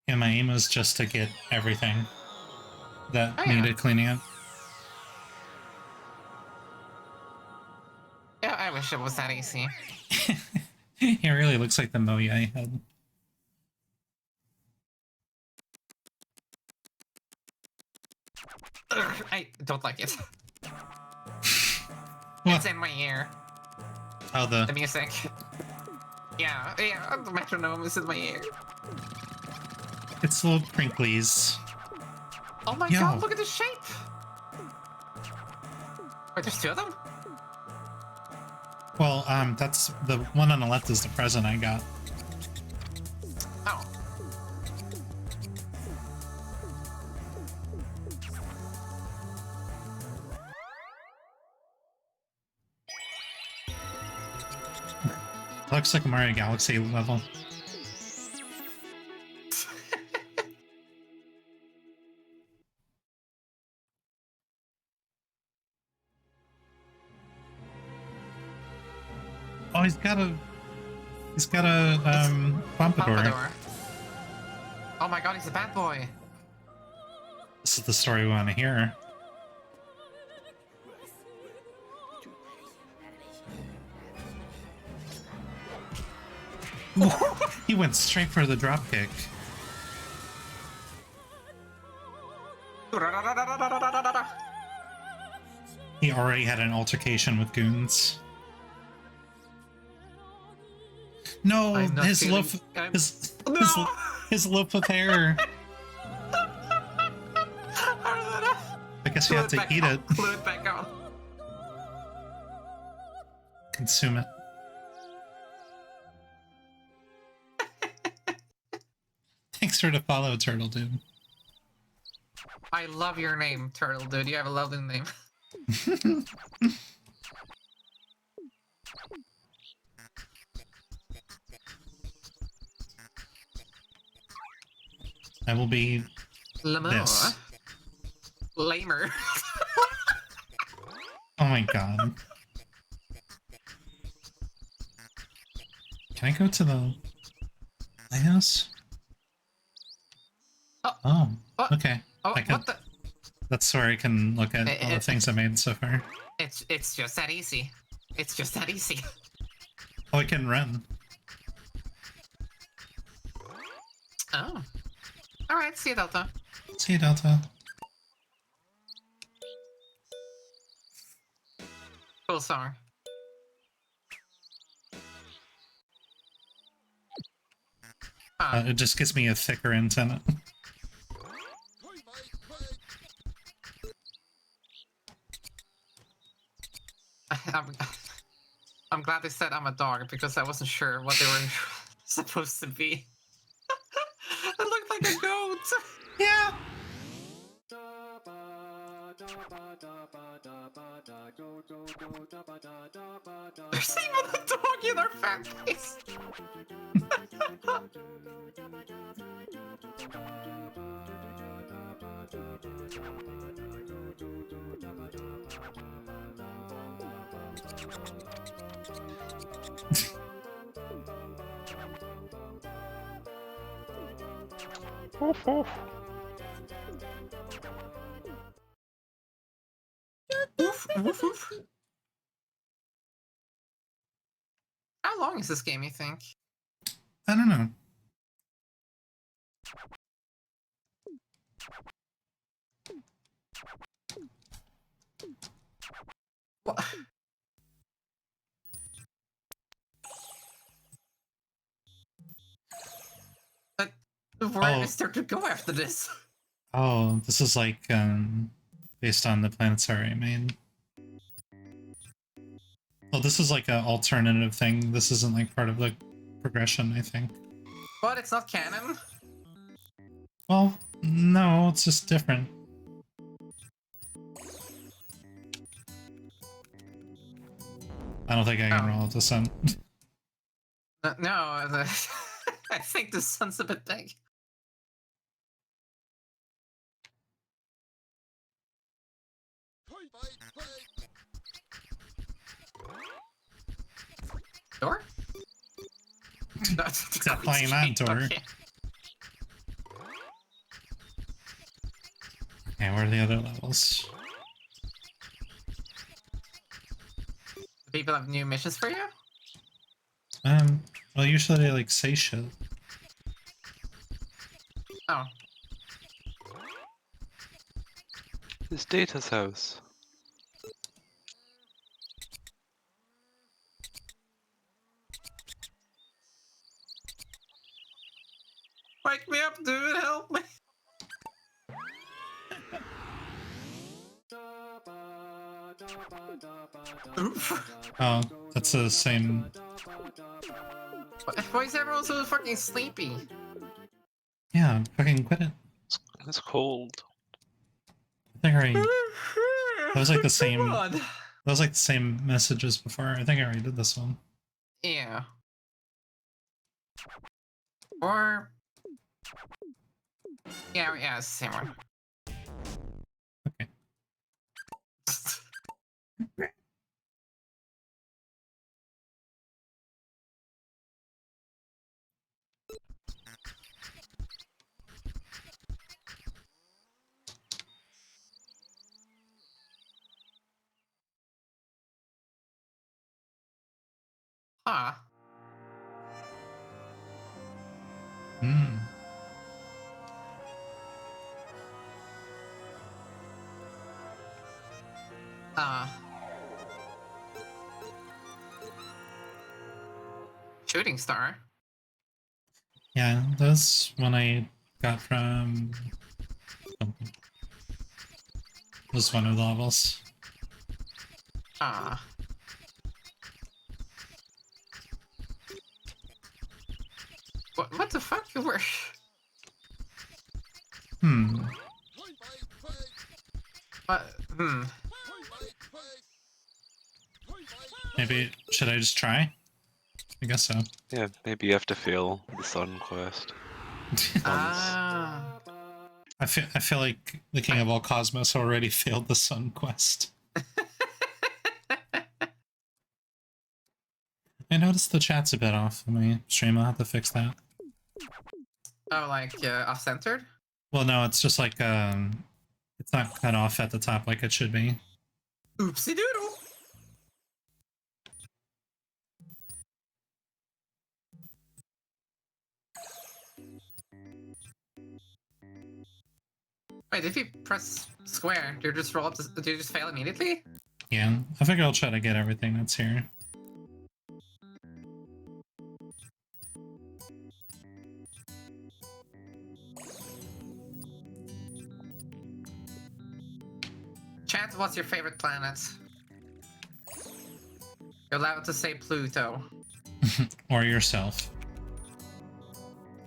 And my aim was just to get everything that Oh, yeah. needed cleaning up. Yeah, I wish it was that easy. It really looks like the Moe I had. Ugh, I don't like it. What? It's in my ear. Oh, The the... music. Yeah, the metronome is in my ear. It's little crinklies. Oh my Yo. god, look at the shape! Wait, there's two of them? Well, that's the one on the left is the present I got. Oh. Looks like a Mario Galaxy level. Oh, he's got a pompadour. Pompadour. Oh my god, he's a bad boy. This is the story we want to hear. Ooh, he went straight for the dropkick. He already had an altercation with goons. No, I'm not his feeling- loaf, I'm- his, No! his loaf of hair. I guess you have to eat it. Glue it back on. Consume it. Thanks for the follow, Turtle Dude. I love your name, Turtle Dude. You have a lovely name. I will be Lamour. this. Lamer. Oh my god. Can I go to the lighthouse? Oh, okay. Oh, I can. what the? That's where I can look at all the It- things I made so far. It's just that easy. It's just that easy. Oh, I can run. Oh. Alright, see you, Delta. See you, Delta. Cool song. It just gives me a thicker antenna. I'm glad they said I'm a dog because I wasn't sure what they were supposed to be. It looked like a goat. Yeah. There's even a dog in our fan base. Oof, oof, oof. How long is this game, you think? I don't know. What? Where is there to go after this? Oh, this is like based on the planets I already made. Well, this is like an alternative thing. This isn't like part of the progression, I think. But it's not canon? Well, no, it's just different. I don't think I can roll this in. No, I think the sun's a bit big. Door? No, Definitely not door. Okay. Okay, where are the other levels? Do people have new missions for you? Well, usually they like say shit. Oh. It's Data's house. wake me up, dude! Help me! Oof. Oh, that's the same. Why is everyone so fucking sleepy? Yeah, fucking quit it. It's cold. I think I already. That was like the same. God. That was like the same messages before. I think I already did this one. Yeah. Or... Yeah, it's the same one. Okay. Huh. Hmm. Shooting star? Yeah, that's one I got from. Something. It was one of the levels. What the fuck? You were... Hmm. Hmm. Maybe should I just try? I guess so. Yeah, maybe you have to fail the sun quest. Ah. I feel like the King of all Cosmos already failed the Sun quest. I noticed the chat's a bit off on my stream. I'll have to fix that. Oh, like, off-centered? Well, no, it's just like it's not cut off at the top like it should be. Oopsie doodle! Wait, if you press square, do you just roll up do you just fail immediately? Yeah, I think I'll try to get everything that's here. Chat, what's your favorite planet? You're allowed to say Pluto. Or yourself.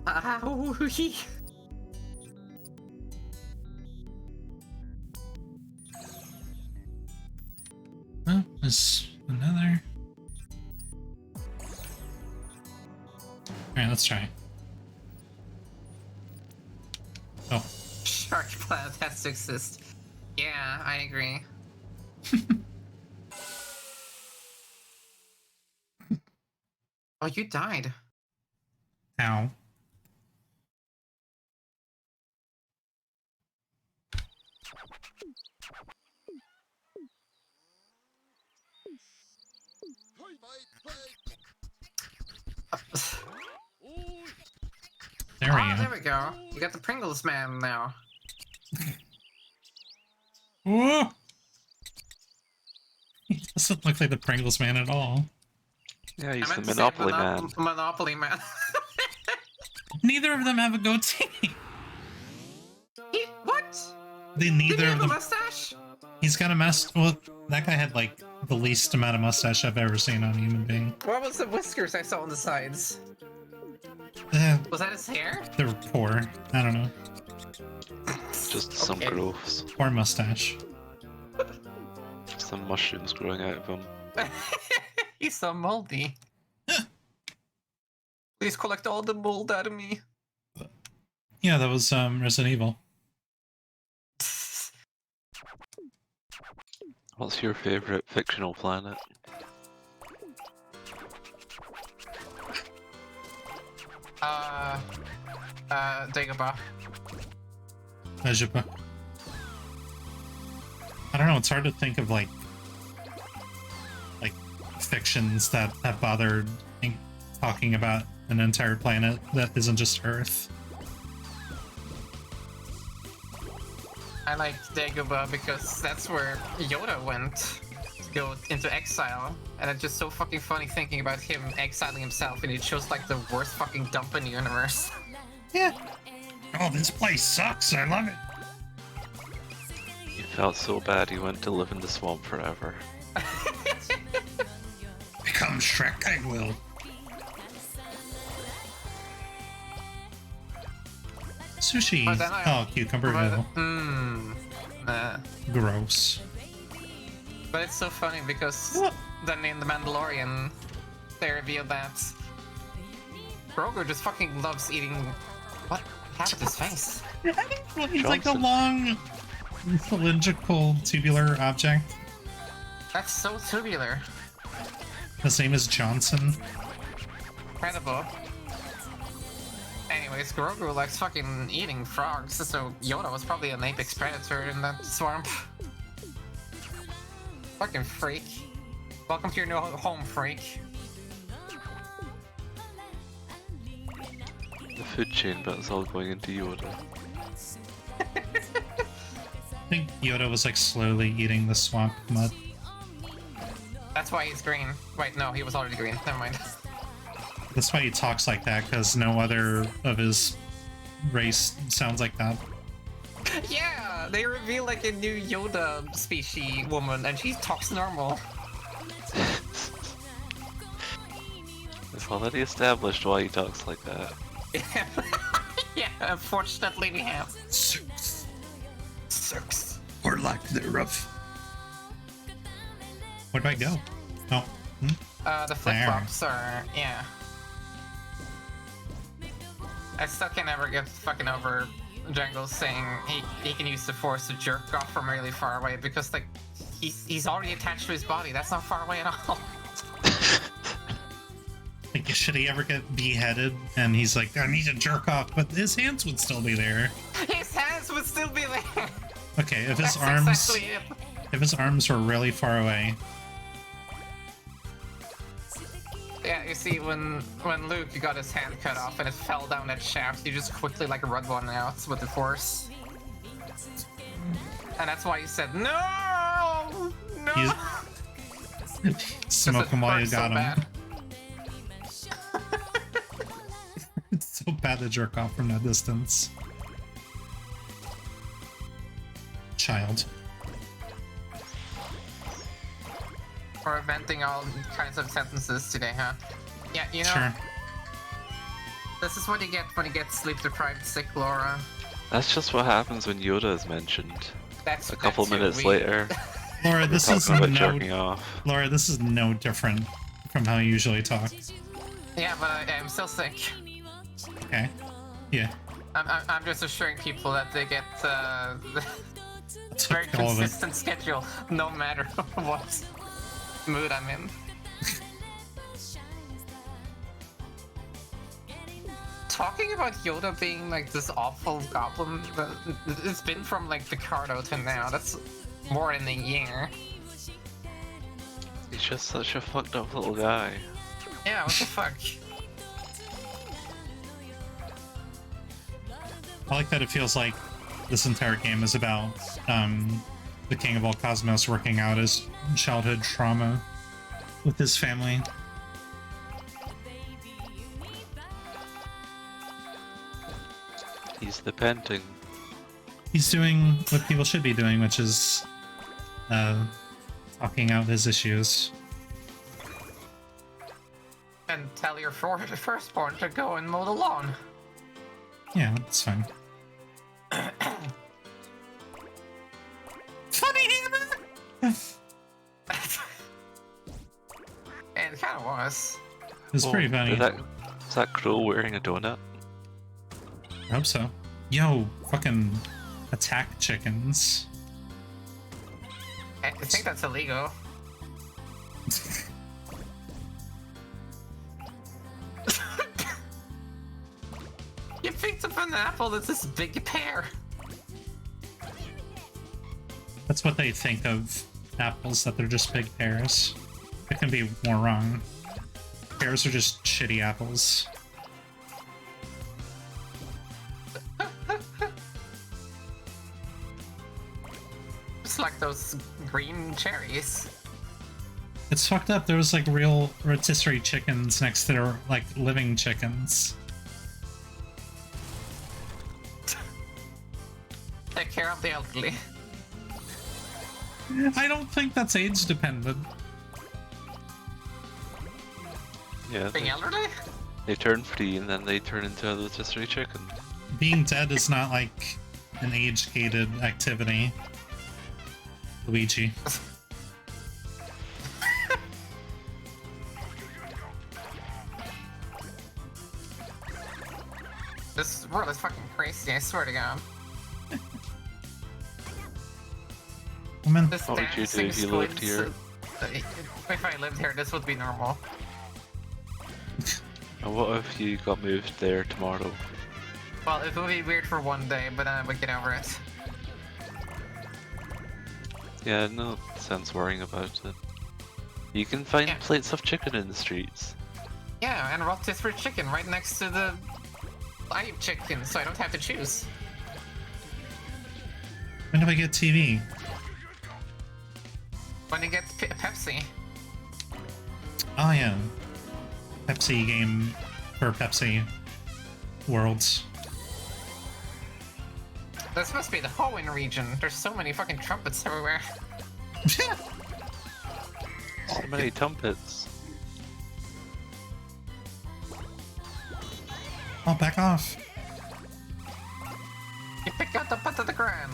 Ah, Oh, there's another. Alright, let's try. Oh. Shark planet has to exist. Yeah, I agree. Oh, you died. Ow. There we Oh, go. there we go. You got the Pringles man now. Whoa! He doesn't look like the Pringles man at all. Yeah, he's I the meant to say Monopoly man. Monopoly man. Neither of them have a goatee. What? They Did he neither have of a them. mustache? He's got a must. Well, that guy had like the least amount of mustache I've ever seen on a human being. What was the whiskers I saw on the sides? Was that his hair? They're poor. I don't know. Just some Okay. growths. Poor mustache. Some mushrooms growing out of him. He's so moldy. Please collect all the mold out of me. Yeah, that was Resident Evil. What's your favorite fictional planet? Dagobah. Ajippa. I don't know, it's hard to think of like fictions that bother talking about an entire planet that isn't just Earth. I like Dagobah because that's where Yoda went to go into exile, and it's just so fucking funny thinking about him exiling himself, and it shows like the worst fucking dump in the universe. Yeah. Oh, this place sucks. I love it. He felt so bad he went to live in the swamp forever. Become Shrek, I will. Sushi. But then Oh, cucumber. Ew. Nah. Gross. But it's so funny because then in The Mandalorian, they reveal that Grogu just fucking loves eating what happened to his face. He's like a long, cylindrical, tubular object. That's so tubular. His name is Johnson. Incredible. Anyways, Grogu likes fucking eating frogs, so Yoda was probably an apex predator in that swamp. Fucking freak. Welcome to your new home, freak. The food chain, but it's all going into Yoda. I think Yoda was like slowly eating the swamp mud. That's why he's green. Wait, no, he was already green. Never mind. That's why he talks like that, because no other of his race sounds like that. Yeah, they reveal like a new Yoda species woman, and she talks normal. It's already established why he talks like that. Yeah, unfortunately we have. Sucks. Or lack thereof. Where do I go? Oh. The flip-flops are, yeah. I still can never get fucking over Jungle saying he can use the Force to jerk off from really far away because like he's already attached to his body. That's not far away at all. Like, should he ever get beheaded and he's like, I need to jerk off, but his hands would still be there. His hands would still be there. Okay, if his That's arms exactly it. if his arms were really far away. Yeah, you see, when Luke got his hand cut off and it fell down that shaft, he just quickly like rubbed one out with the Force. And that's why he said, no! No! Smoke him while you got him. bad. It's so bad to jerk off from that distance. Child. We're inventing all kinds of sentences today, huh? Yeah, you know, Sure. this is what you get when you get sleep-deprived sick, Laura. That's just what happens when Yoda is mentioned. That's A couple that's who minutes we- later, Laura, this is talking about jerking off. Laura, this is no different from how you usually talk. Yeah, but I'm still sick. Okay. Yeah. I'm just assuring people that they get Took very all of it. consistent schedule, no matter what mood I'm in. Talking about Yoda being like this awful goblin, it's been from like Picardo to now. That's more than a year. He's just such a fucked up little guy. Yeah, what the fuck? I like that it feels like this entire game is about the King of all Cosmos working out his childhood trauma with his family. He's the painting. He's doing what people should be doing, which is talking out his issues. And tell your firstborn to go and mow the lawn. Yeah, that's fine. Funny hammer! And it kind of was. It was pretty funny. Is that Crow wearing a donut? I hope so. Yo, fucking attack chickens. I think that's illegal. You picked up an apple that's this big pear. That's what they think of apples, that they're just big pears. It can be more wrong. Pears are just shitty apples. Just like those green cherries. It's fucked up. There was like real rotisserie chickens next to their like living chickens. take care of the elderly. I don't think that's age dependent. Yeah, Being elderly? they turn 3 and then they turn into a rotisserie chicken. Being dead is not like an age-gated activity. Luigi. This world is fucking crazy, I swear to God. I mean, This What would you do dancing if you lived squids, here? If I lived here, this would be normal. And what if you got moved there tomorrow? Well, it would be weird for one day, but then I would get over it. Yeah, no sense worrying about it. You can find Yeah. plates of chicken in the streets. Yeah, and rotisserie chicken right next to the live chicken, so I don't have to choose. when do I get TV? When you get Pepsi. Oh yeah. Pepsi game for Pepsi Worlds. This must be the Hoenn region. There's so many fucking trumpets everywhere. So many trumpets. Oh, back off. You pick out the butt of the gram.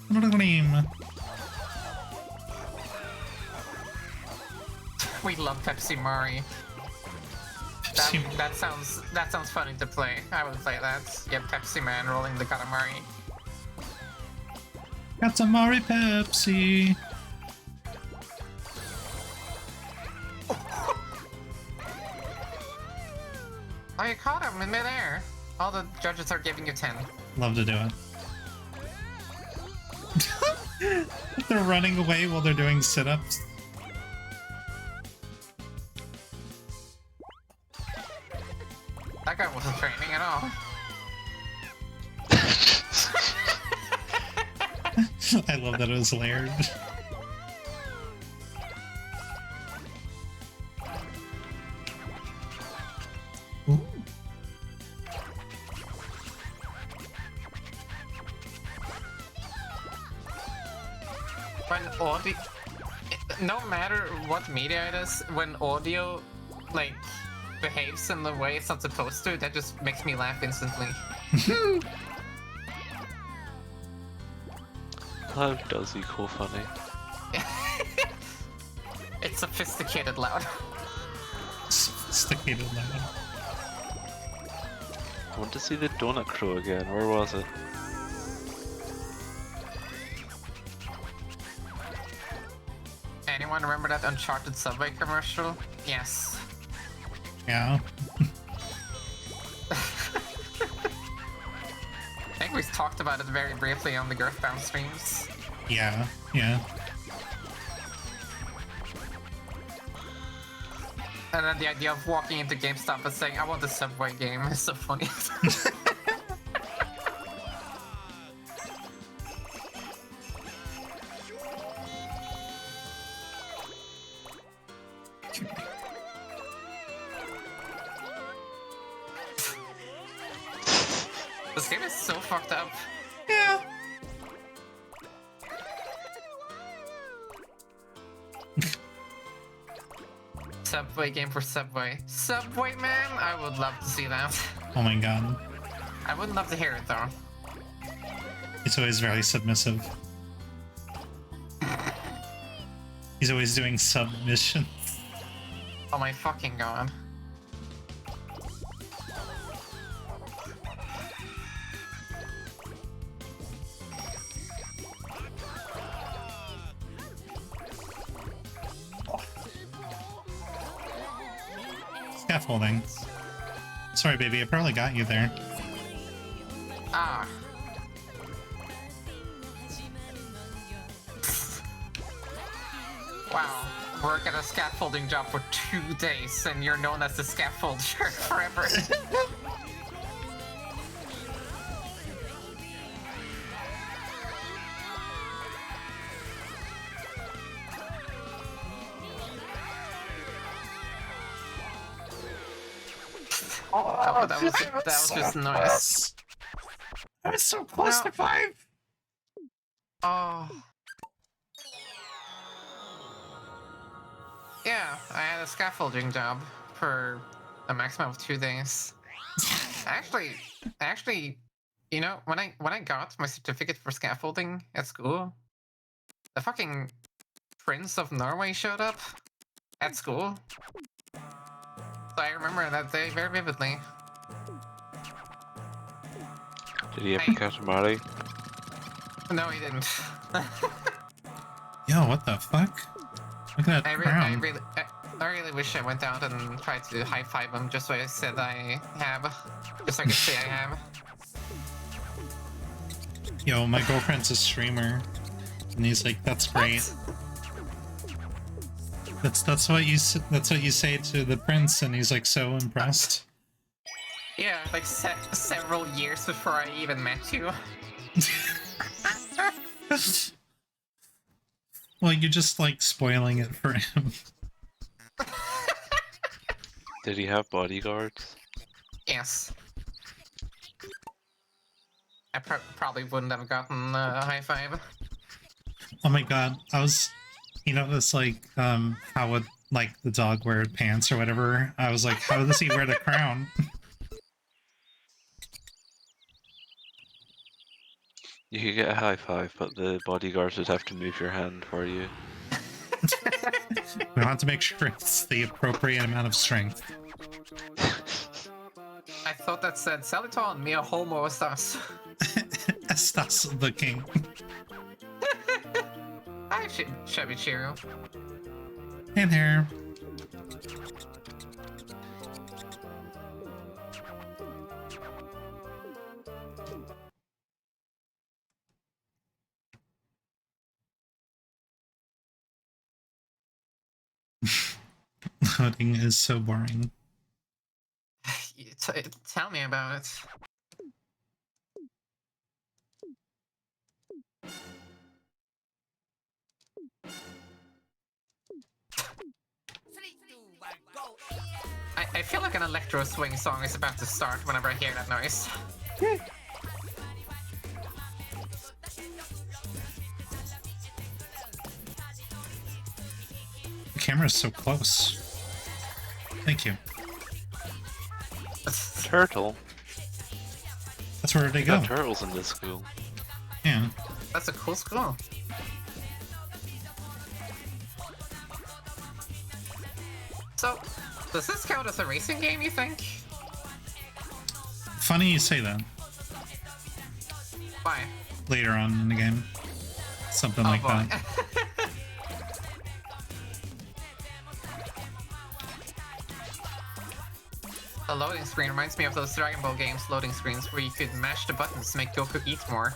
What a gleam. We love Pepsi Mari. That sounds funny to play. I would play that. Yeah, Pepsi Man rolling the Katamari. Katamari Pepsi. Oh, you caught him in midair. All the judges are giving you 10. Love to do it. They're running away while they're doing sit-ups. That guy wasn't training at all. I love that it was layered. Ooh. When audio, no matter what media it is, when audio like behaves in the way it's not supposed to, that just makes me laugh instantly. How does equal funny? It's sophisticated loud. Sophisticated loud. I want to see the donut crow again. Where was it? Anyone remember that Uncharted Subway commercial? Yes. Yeah. I think we've talked about it very briefly on the Girthbound streams. Yeah. Yeah. And then the idea of walking into GameStop and saying, I want the Subway game is so funny. This game is so fucked up. Yeah. Subway game for Subway. Subway man? I would love to see that. Oh my god. I would love to hear it though. He's always very submissive. He's always doing submission. Oh my fucking god. Scaffolding. Sorry, baby, I probably got you there. Ah. Wow. Work at a scaffolding job for 2 days and you're known as the scaffolder forever. that was just nice. I was so close No. to 5. Oh. Yeah, I had a scaffolding job for a maximum of 2 days. Actually, you know, when I got my certificate for scaffolding at school, the fucking Prince of Norway showed up at school. So I remember that day very vividly. Did he have a Katamari? No, he didn't. Yo, what the fuck? Look at that I crown. really wish I went out and tried to high five him just so I said I have. Just so I could say I have. Yo, my girlfriend's a streamer, and he's like, "That's great." What? That's what you say to the prince, and he's like so impressed. Yeah, like several years before I even met you. Well, you're just like spoiling it for him. Did he have bodyguards? Yes. I probably wouldn't have gotten a high five. Oh my god, I was, you know, this like, how would like the dog wear pants or whatever? I was like, how does he wear the crown? You could get a high five, but the bodyguards would have to move your hand for you. We want to make sure it's the appropriate amount of strength. I thought that said Saliton, mio homo estas. Estas the king. I should be cheerio. In here. Loading is so boring. Tell me about it. I feel like an electro swing song is about to start whenever I hear that noise. The camera's so close. Thank you. Turtle? That's where they We go. got turtles in this school. Yeah. That's a cool school. So, does this count as a racing game, you think? Funny you say that. Why? Later on in the game. Something like boy. that. The loading screen reminds me of those Dragon Ball games loading screens where you could mash the buttons to make Goku eat more.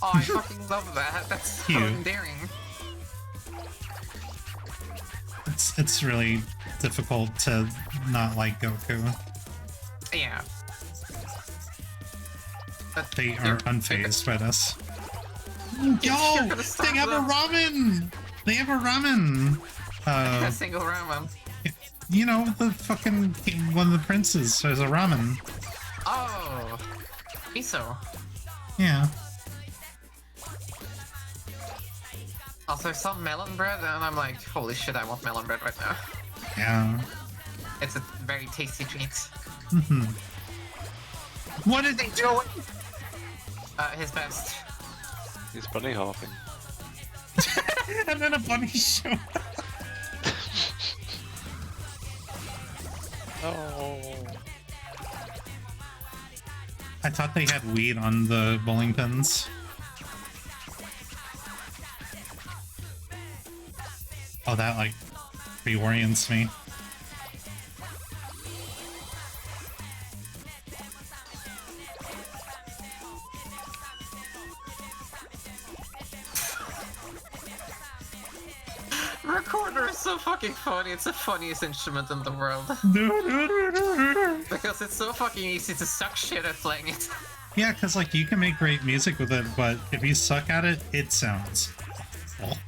Oh, I fucking love that. That's so Cute. endearing. It's really difficult to not like Goku. Yeah. But They are you're unfazed by this. you're Yo! gonna They stop have a them. ramen! They have a ramen! A single ramen. You know, the fucking one of the princes has a ramen. Oh, miso. Yeah. Also, I saw melon bread, and I'm like, holy shit, I want melon bread right now. Yeah. It's a very tasty treat. Mm-hmm. What did they do? His best. He's bunny hopping. And then a bunny showed up. Oh. I thought they had weed on the bowling pins. Oh, that like reorients me. Recorder is so fucking funny. It's the funniest instrument in the world. Because it's so fucking easy to suck shit at playing it. Yeah, because like you can make great music with it, but if you suck at it, it sounds awful.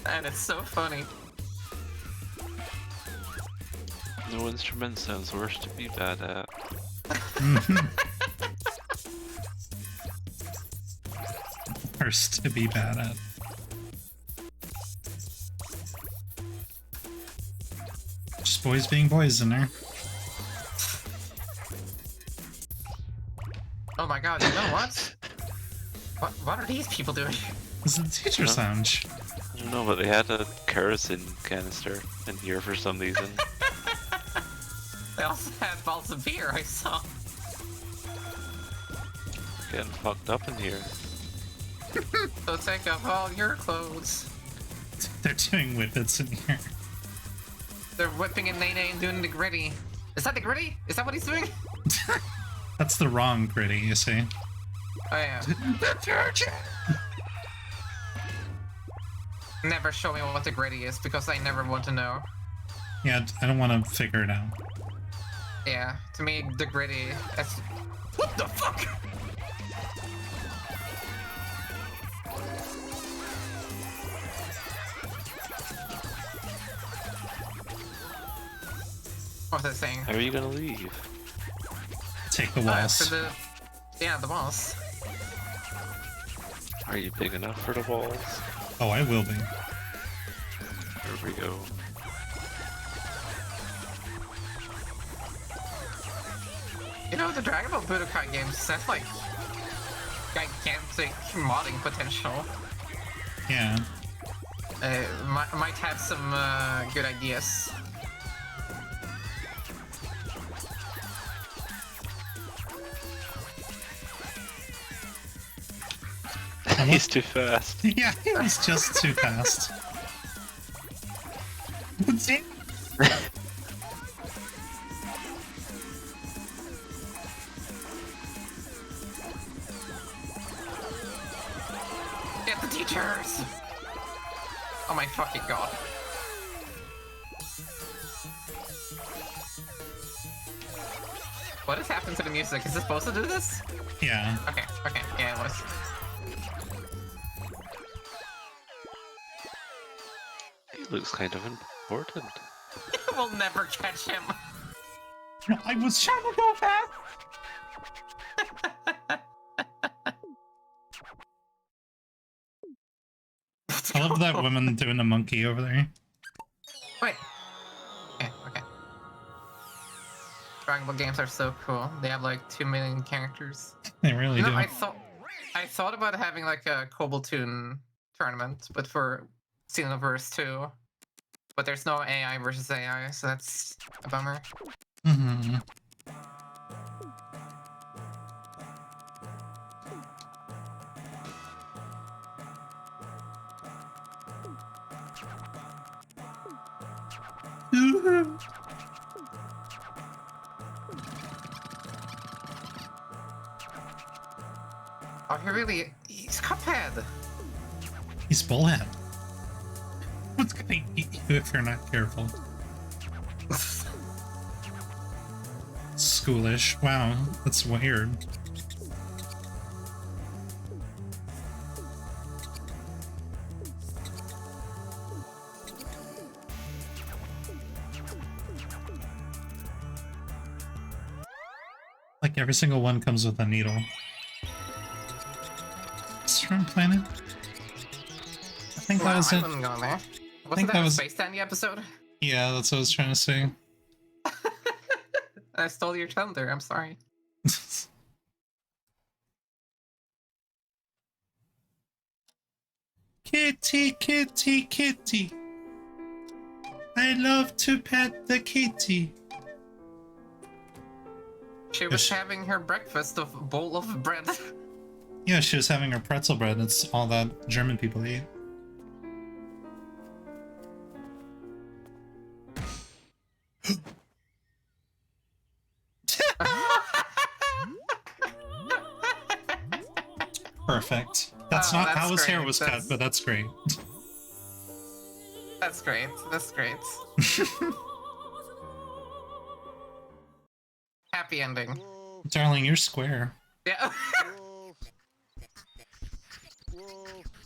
And it's so funny. No instrument sounds worse to be bad at. Worst to be bad at. Boys being boys in there. Oh my god, you know what? What are these people doing? This is the teacher's lounge. I don't know, but they had a kerosene canister in here for some reason. They also had bottles of beer, I saw. Getting fucked up in here. So take off all your clothes. They're doing whippets in here. They're whipping and nay and doing the gritty. Is that the gritty? Is that what he's doing? That's the wrong gritty, you see. Oh yeah. Never show me what the gritty is because I never want to know. Yeah, I don't want to figure it out. Yeah, to me the gritty. That's... What the fuck? What's that saying? How are you gonna leave? Take the walls. For the... Yeah, the walls. Are you big enough for the walls? Oh, I will be. There we go. You know, the Dragon Ball Budokai games have like gigantic modding potential. Yeah. Might have some good ideas. He's too fast. Yeah, it was just too fast. Get the teachers! Oh my fucking god. What has happened to the music? Is it supposed to do this? Yeah. Okay, yeah, it was. He looks kind of important. We'll never catch him. I was trying to go fast. I love that woman doing the monkey over there. Wait. Okay. Dragon Ball games are so cool. They have like 2 million characters. They really You know, do. I thought about having like a Kobotoon tournament, but for Xenoverse 2. But there's no AI versus AI, so that's a bummer. Mm-hmm. Oh, he's Cuphead! He's Bullhead. What's gonna eat you if you're not careful? Schoolish. Wow, that's weird. Like every single one comes with a needle. Storm Planet? I think that was I it. wouldn't go there. Wasn't think that that a was- Space Dandy episode? Yeah, that's what I was trying to say. I stole your thunder, I'm sorry. Kitty, kitty, kitty. I love to pet the kitty. She was Yes. having her breakfast of a bowl of bread. Yeah, she was having her pretzel bread. That's all that German people eat. Perfect. That's Oh, not that's how his hair great. was cut, but that's great. That's great. That's great. Happy ending. Darling, you're square. Yeah.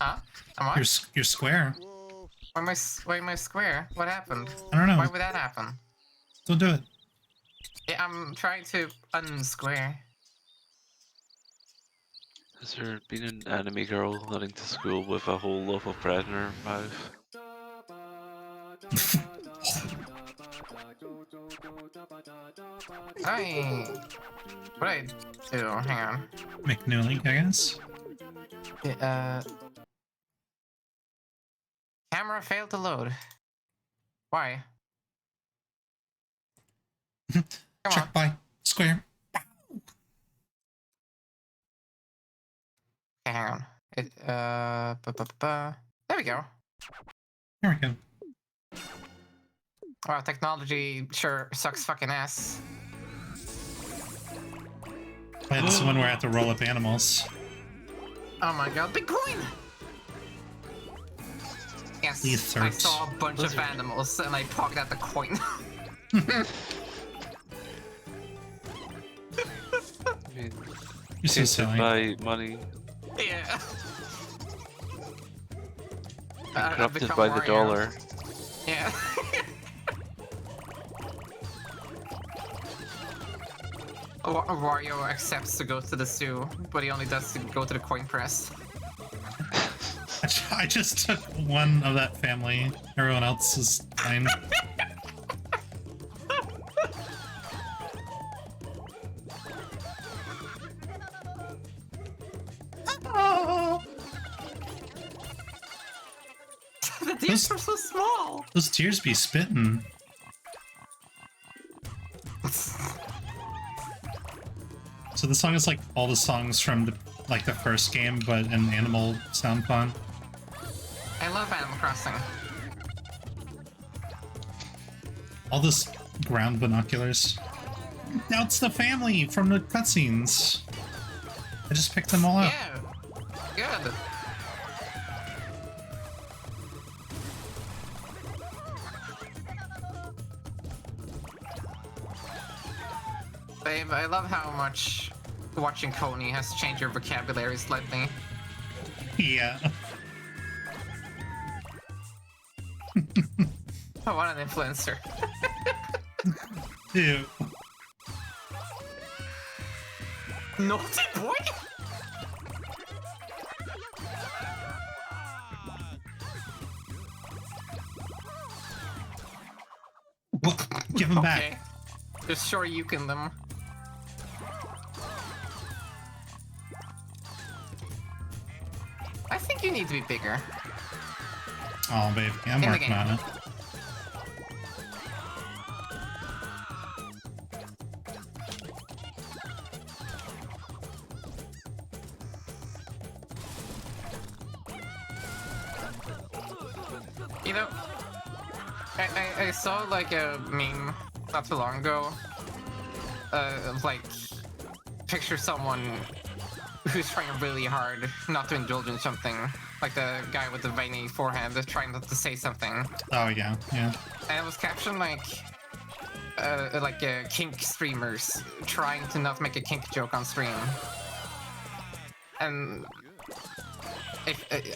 Huh? Am I? You're square. Why am I square? What happened? I don't know. Why would that happen? Don't do it. Yeah, I'm trying to unsquare. Has there been an anime girl heading to school with a whole loaf of bread in her mouth? What I do? Hang on. Make new link, I guess. Camera failed to load. Why? Come on. Check by square. Okay, hang on. There we go. There we go. Wow, technology sure sucks fucking ass. Play this one where I have to roll up animals. Oh my god, big coin! Yes, Please I search. saw a bunch of animals and I pogged at the coin. I mean, You're so kids silly. buy money Yeah. I've corrupted become by the Wario. dollar. Yeah. Wario accepts to go to the zoo, but he only does to go to the coin press. I just took one of that family. Everyone else is fine. The deers are so small! Those deers be spitting. So the song is like all the songs from the first game, but an animal sound font. I love Animal Crossing. All this ground binoculars. Now it's the family from the cutscenes. I just picked them all up. Yeah. Good. Babe, I love how much watching Coney has changed your vocabulary slightly. Yeah. Oh, what an influencer. Ew. Naughty boy? Well, give them back. Okay. Just sure you can them. I think you need to be bigger. Oh, babe. Yeah, I'm In the working game. on it. You know, I saw like a meme not too long ago of like picture someone who's trying really hard not to indulge in something, like the guy with the veiny forehead that's trying not to say something, Oh, yeah. Yeah. and it was captioned like kink streamers trying to not make a kink joke on stream, and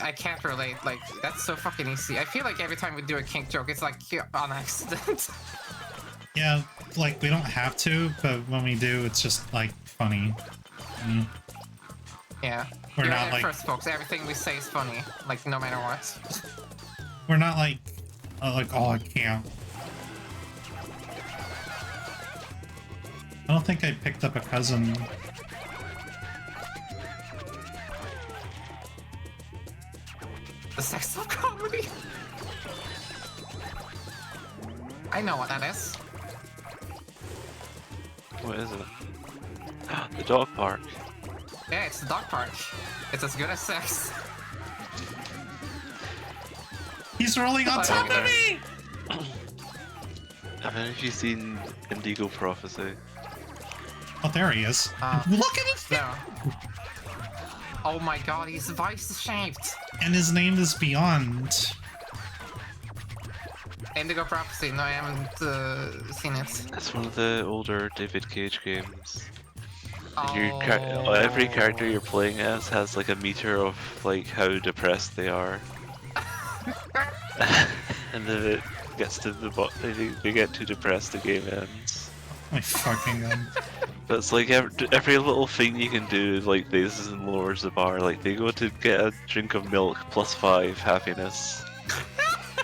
I can't relate. Like, that's so fucking easy. I feel like every time we do a kink joke, it's like on accident. Yeah, like, we don't have to, but when we do, it's just, like, funny. Mm. Yeah. We're You're not, there like- first, folks. Everything we say is funny, like no matter what. We're not like, oh, I can't. I don't think I picked up a cousin. The sex of comedy. I know what that is. What is it? The dog park. Yeah, it's the dog park. It's as good as sex. He's rolling on Oh, top yeah. of me! I don't know if you've seen Indigo Prophecy. Oh, there he is. Look at his No. Oh my god, he's vice shaped. And his name is Beyond. Indigo Prophecy. No, I haven't seen it. It's one of the older David Cage games. Oh. Every character you're playing as has like a meter of like how depressed they are. And then it gets to the they get too depressed, the game ends. My fucking god. But it's like every little thing you can do like raises and lowers the bar. Like they go to get a drink of milk +5 happiness.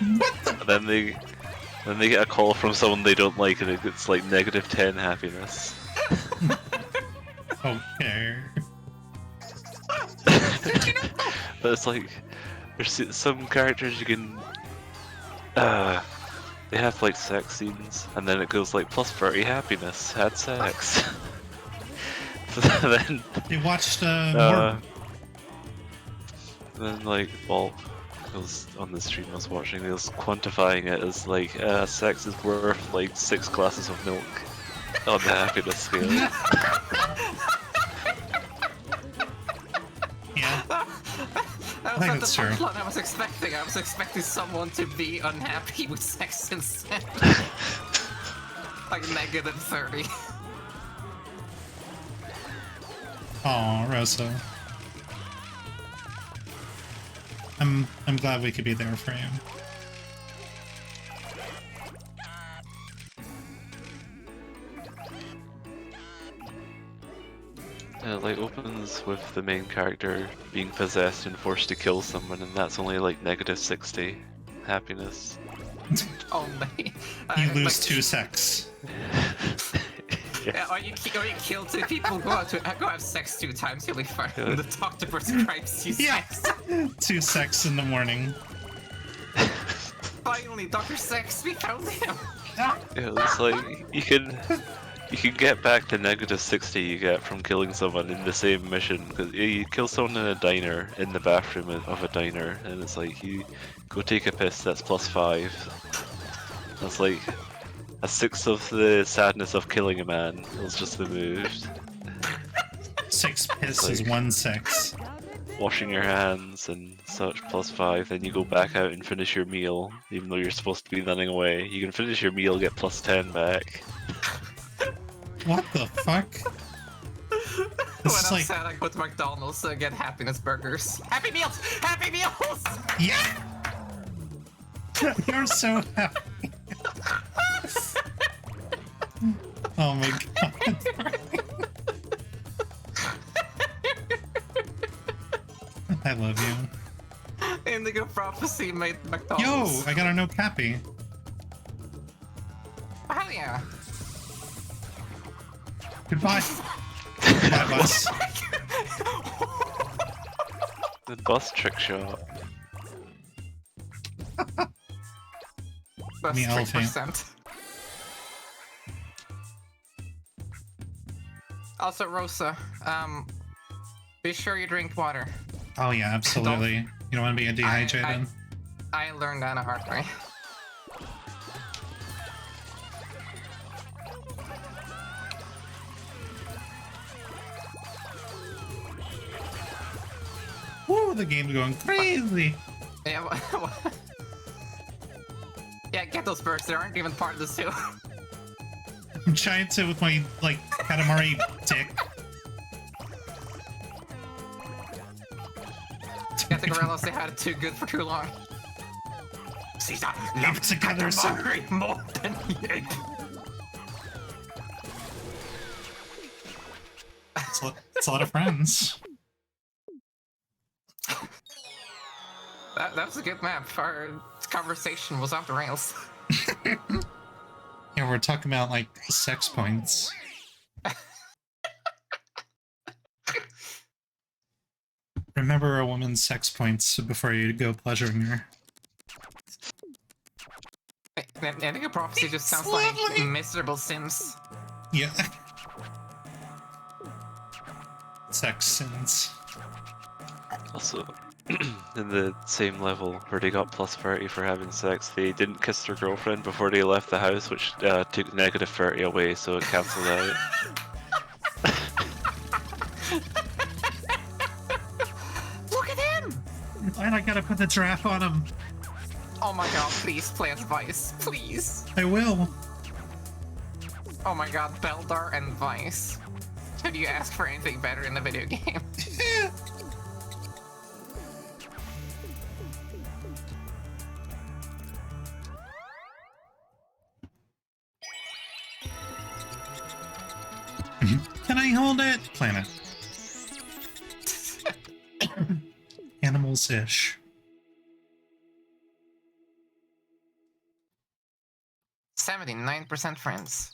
And then Then they get a call from someone they don't like, and it's like -10 happiness. Okay. But it's like there's some characters you can. They have like sex scenes, and then it goes like +30 happiness, had sex. So then, They watched more. then like, well, I was on the stream I was watching, they was quantifying it as like, sex is worth like 6 glasses of milk on the happiness scale. Yeah. That think was not that's the true. punchline I was expecting. I was expecting someone to be unhappy with sex instead. Like -30. Oh, Rosa. I'm glad we could be there for you. It like opens with the main character being possessed and forced to kill someone, and that's only like -60 happiness. Only. You lose like, 2 sex. Yeah, or you kill 2 people, go have sex 2 times, you'll be fine. The doctor prescribes you Yeah. sex. 2 sex in the morning. Finally, Dr. Sex, we found him! Yeah, it's like you can get back to -60 you get from killing someone in the same mission, because you kill someone in a diner, in the bathroom of a diner, and it's like you go take a piss, that's +5. That's like a 1/6 of the sadness of killing a man. It was just removed. 6 piss is 1 sex. Washing your hands and such +5, then you go back out and finish your meal, even though you're supposed to be running away. You can finish your meal, get +10 back. What the fuck? When This is I'm like, sad, I go to McDonald's to get happiness burgers. Happy Meals! Happy Meals! yeah! You're so happy. Oh my god. I love you. Indigo Prophecy made Yo, McDonald's. I got a no cappy. Hell yeah. Goodbye. Goodbye, bus. The bus trick shot. That's Me elephant. 3%. Also, Rosa, be sure you drink water. Oh yeah, absolutely. You don't want to be dehydrated. I learned that a hard way. Woo, the game's going crazy. Yeah, yeah, get those birds. They aren't even part of the zoo. I'm trying to with my, like, Katamari dick. Yeah, the gorillas, they had it too good for too long. Caesar, Live together, sir. Katamari more than the ape. It's a lot of friends. That was a good map. Our conversation was off the rails. Yeah, we're talking about, like, sex points. Remember a woman's sex points before you go pleasuring her. I think a prophecy just sounds like miserable Sims. Yeah. Sex sins. Also, in the same level where they got +30 for having sex, they didn't kiss their girlfriend before they left the house, which took -30 away, so it cancelled out. Look at him! And I gotta put the giraffe on him. Oh my god, please play as Vice. Please. I will. Oh my god, Beldar and Vice. Could you ask for anything better in the video game? Can I hold it? Planet. Animals-ish. 79% friends.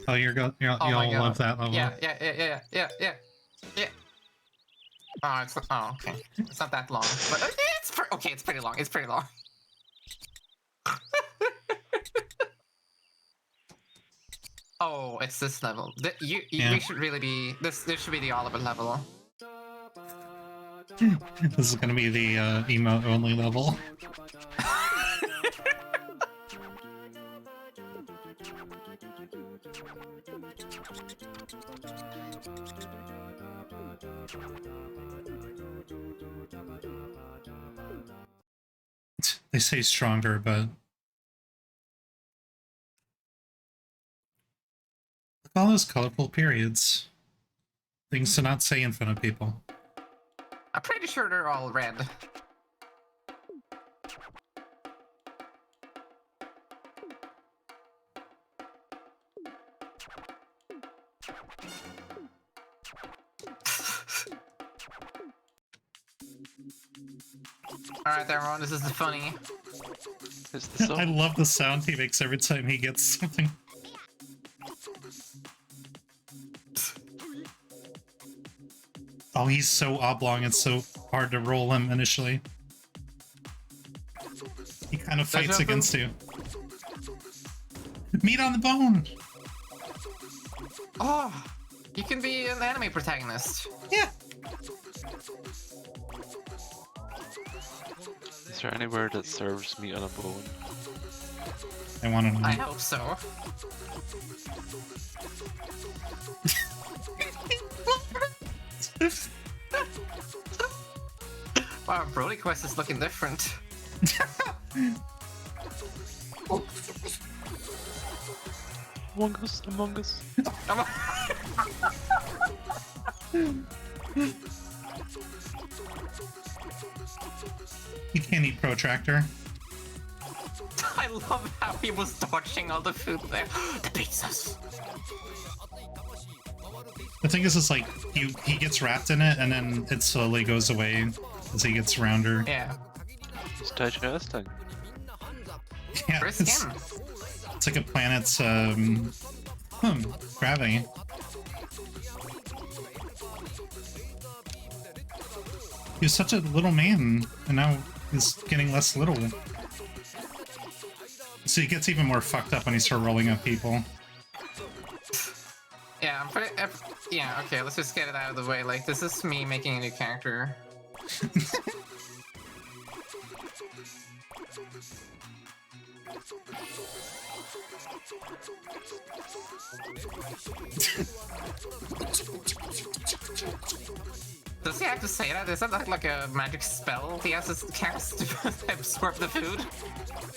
Oh, you'll Oh my God. love that level. Yeah. Oh, okay. It's not that long, but okay. It's pretty long. It's pretty long. Oh, it's this level. We should really be this. This should be the Oliver level. This is gonna be the emote only level. They say stronger, but look at all those colorful periods. Things to not say in front of people. I'm pretty sure they're all red. Alright, everyone, this is funny. I love the sound he makes every time he gets something. Oh, he's so oblong, it's so hard to roll him initially. He kind of fights against you. Meat on the bone! Oh, you can be an anime protagonist. Yeah! Is there anywhere that serves meat on a bone? I want to know. I hope so. Wow, Brody Quest is looking different. Among Us. Come on. You can't eat Protractor. I love how he was dodging all the food there. The pizzas. The thing is, it's like, he gets wrapped in it, and then it slowly goes away as he gets rounder. Yeah. It's digesting. Yeah, For his skin. it's like a planet's, gravity. He was such a little man, and now he's getting less little. So he gets even more fucked up when he starts rolling up people. Yeah, I'm pretty. Yeah, okay, let's just get it out of the way. Like, this is me making a new character. Does he have to say that? Is that like a magic spell he has to cast to absorb the food?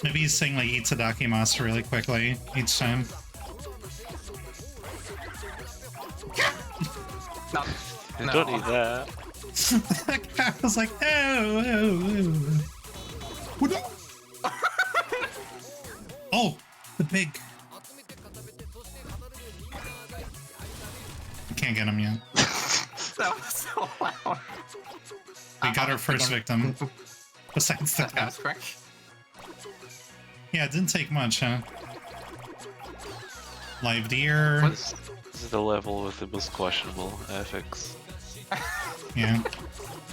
Maybe he's saying like Itadakimasu really quickly each time. No. No. Don't need that. That guy was like, oh. Oh, the pig. I can't get him yet. That was so loud. We got our first victim. Besides the That was cat. quick. Yeah, it didn't take much, huh? Live deer. This is the level with the most questionable ethics. Yeah.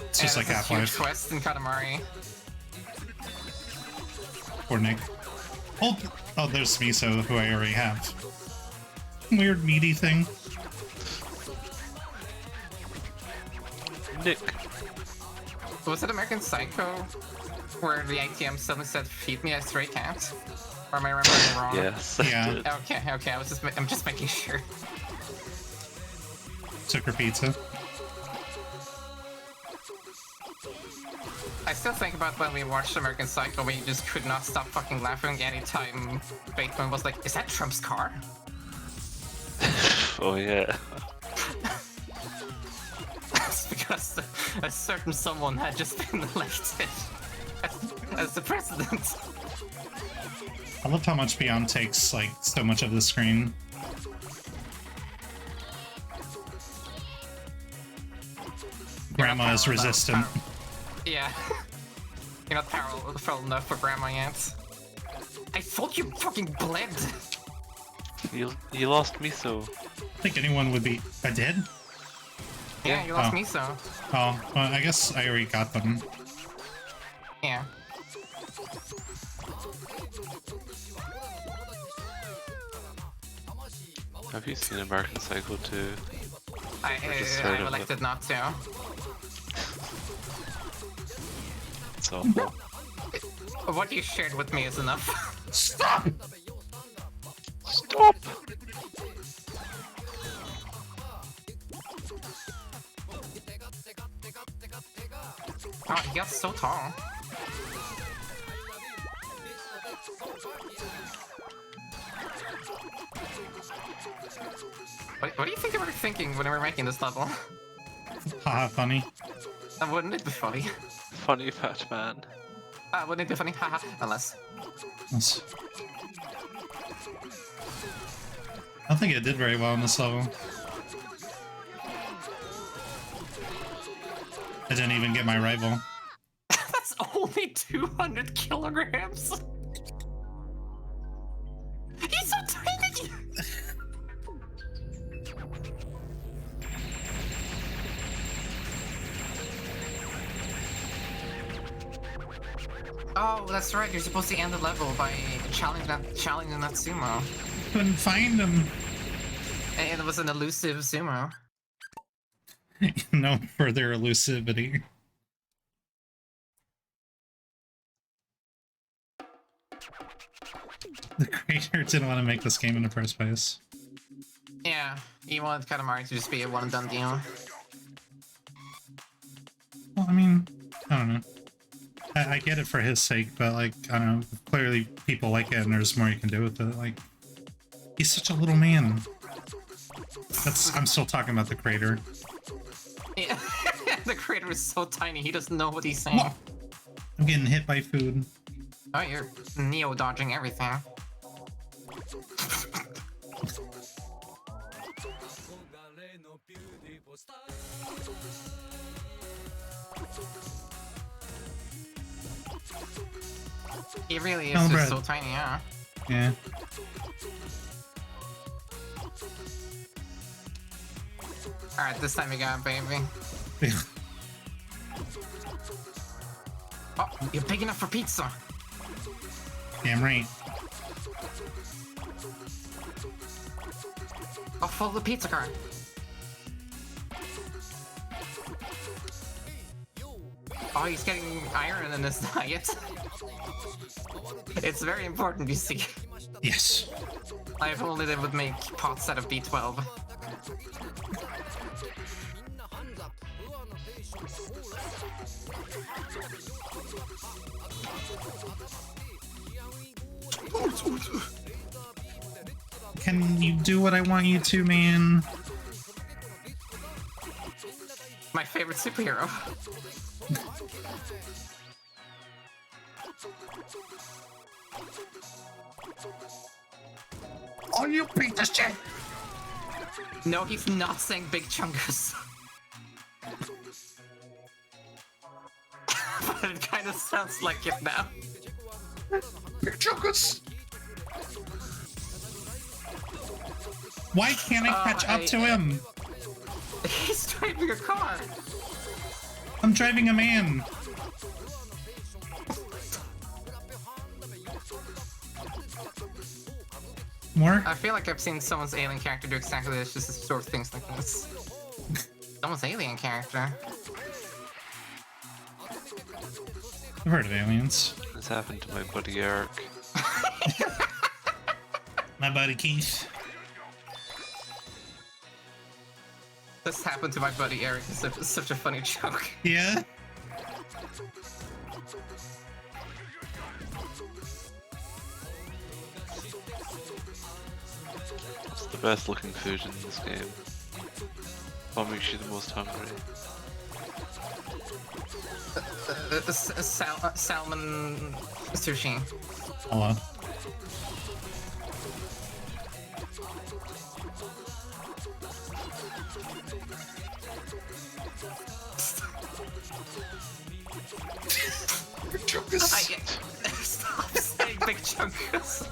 It's just like this is a huge Half-Life. quest in Katamari. Poor Nick. Oh, there's Miso, who I already have. Weird meaty thing. Nick. Was it American Psycho where the ATM suddenly said, "Feed me a stray cat"? Or am I remembering wrong? Yes. Yeah. I did. Okay. I'm just making sure. Took her pizza. I still think about when we watched American Psycho, we just could not stop fucking laughing anytime Bateman was like, "Is that Trump's car?" Oh yeah. That's because a certain someone had just been elected as the president. I love how much Beyond takes, like, so much of the screen. Grandma is powerful enough- resistant. Yeah. You're not powerful enough for grandma yet. I thought you fucking bled! You lost miso. I think anyone would be. I did? Yeah, you lost Oh. miso. Oh, well, I guess I already got them. Yeah. Have you seen American Psycho 2? just heard I of it. elected not to. It's awful. What you shared with me is enough. Stop! Stop! Oh, he got so tall. What do you think they were thinking when they were making this level? Haha, funny. Wouldn't it be funny? Funny fat man. Wouldn't it be funny? Haha, unless. That's- I don't think it did very well in this level. I didn't even get my rival. That's only 200 kilograms! He's so tiny! Oh, that's right. You're supposed to end the level by challenging that sumo. Couldn't find him. And it was an elusive sumo. No further elusivity. The creator didn't want to make this game in the first place. Yeah, he wanted Katamari to just be a one-and-done deal. Well, I mean, I don't know. I get it for his sake, but like, I don't know. Clearly, people like it, and there's more you can do with it. Like, he's such a little man. I'm still talking about the creator. Yeah, the creator is so tiny, he doesn't know what he's saying. What? I'm getting hit by food. Oh, you're neo-dodging everything. He really is Oh, just Brad. so tiny, yeah. Yeah. Alright, this time you got it, baby. Oh, you're big enough for pizza! Damn right. I'll follow the pizza cart. Oh, he's getting iron in his diet. It's very important, you see. Yes. If only they would make pots out of B12. Can you do what I want you to, man? My favorite superhero. Oh, you beat this shit! No, he's not saying Big Chungus. But it kind of sounds like it now. Big chunkus! Why can't I catch up to him? He's driving a car. I'm driving a man. More? I feel like I've seen someone's alien character do exactly this, just sort of things like this. Someone's alien character. I've heard of aliens. This happened to my buddy Eric. My buddy Keith. This happened to my buddy Eric. It's such a funny joke. Yeah? It's the best looking food in this game. What makes you the most hungry? Salmon sushi. Hello. Stop saying Big Chunkus.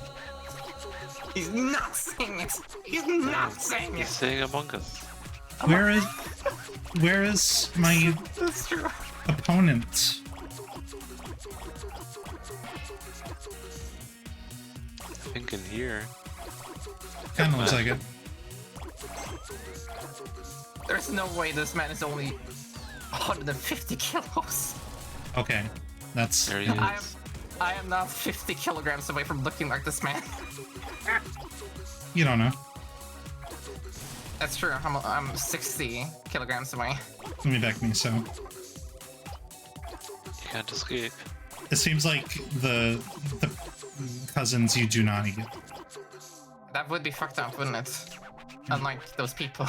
He's not saying it. He's not saying He's it. saying Among Us. Where is my That's true. opponent? I think in here. Kind of looks like it. There's no way this man is only 150 kilos. Okay, that's There he is. I am not 50 kilograms away from looking like this man. you don't know. That's true. I'm 60 kilograms away. Let me back me. So You can't escape. it seems like the cousins you do not eat. That would be fucked up, wouldn't it? Unlike those people.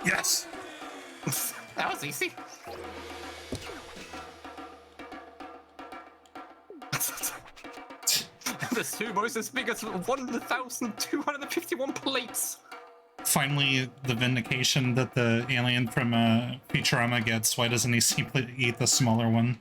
Yes. That was easy. The sumo is as big as 1,251 plates. Finally, the vindication that the alien from Futurama gets. Why doesn't he simply eat the smaller one?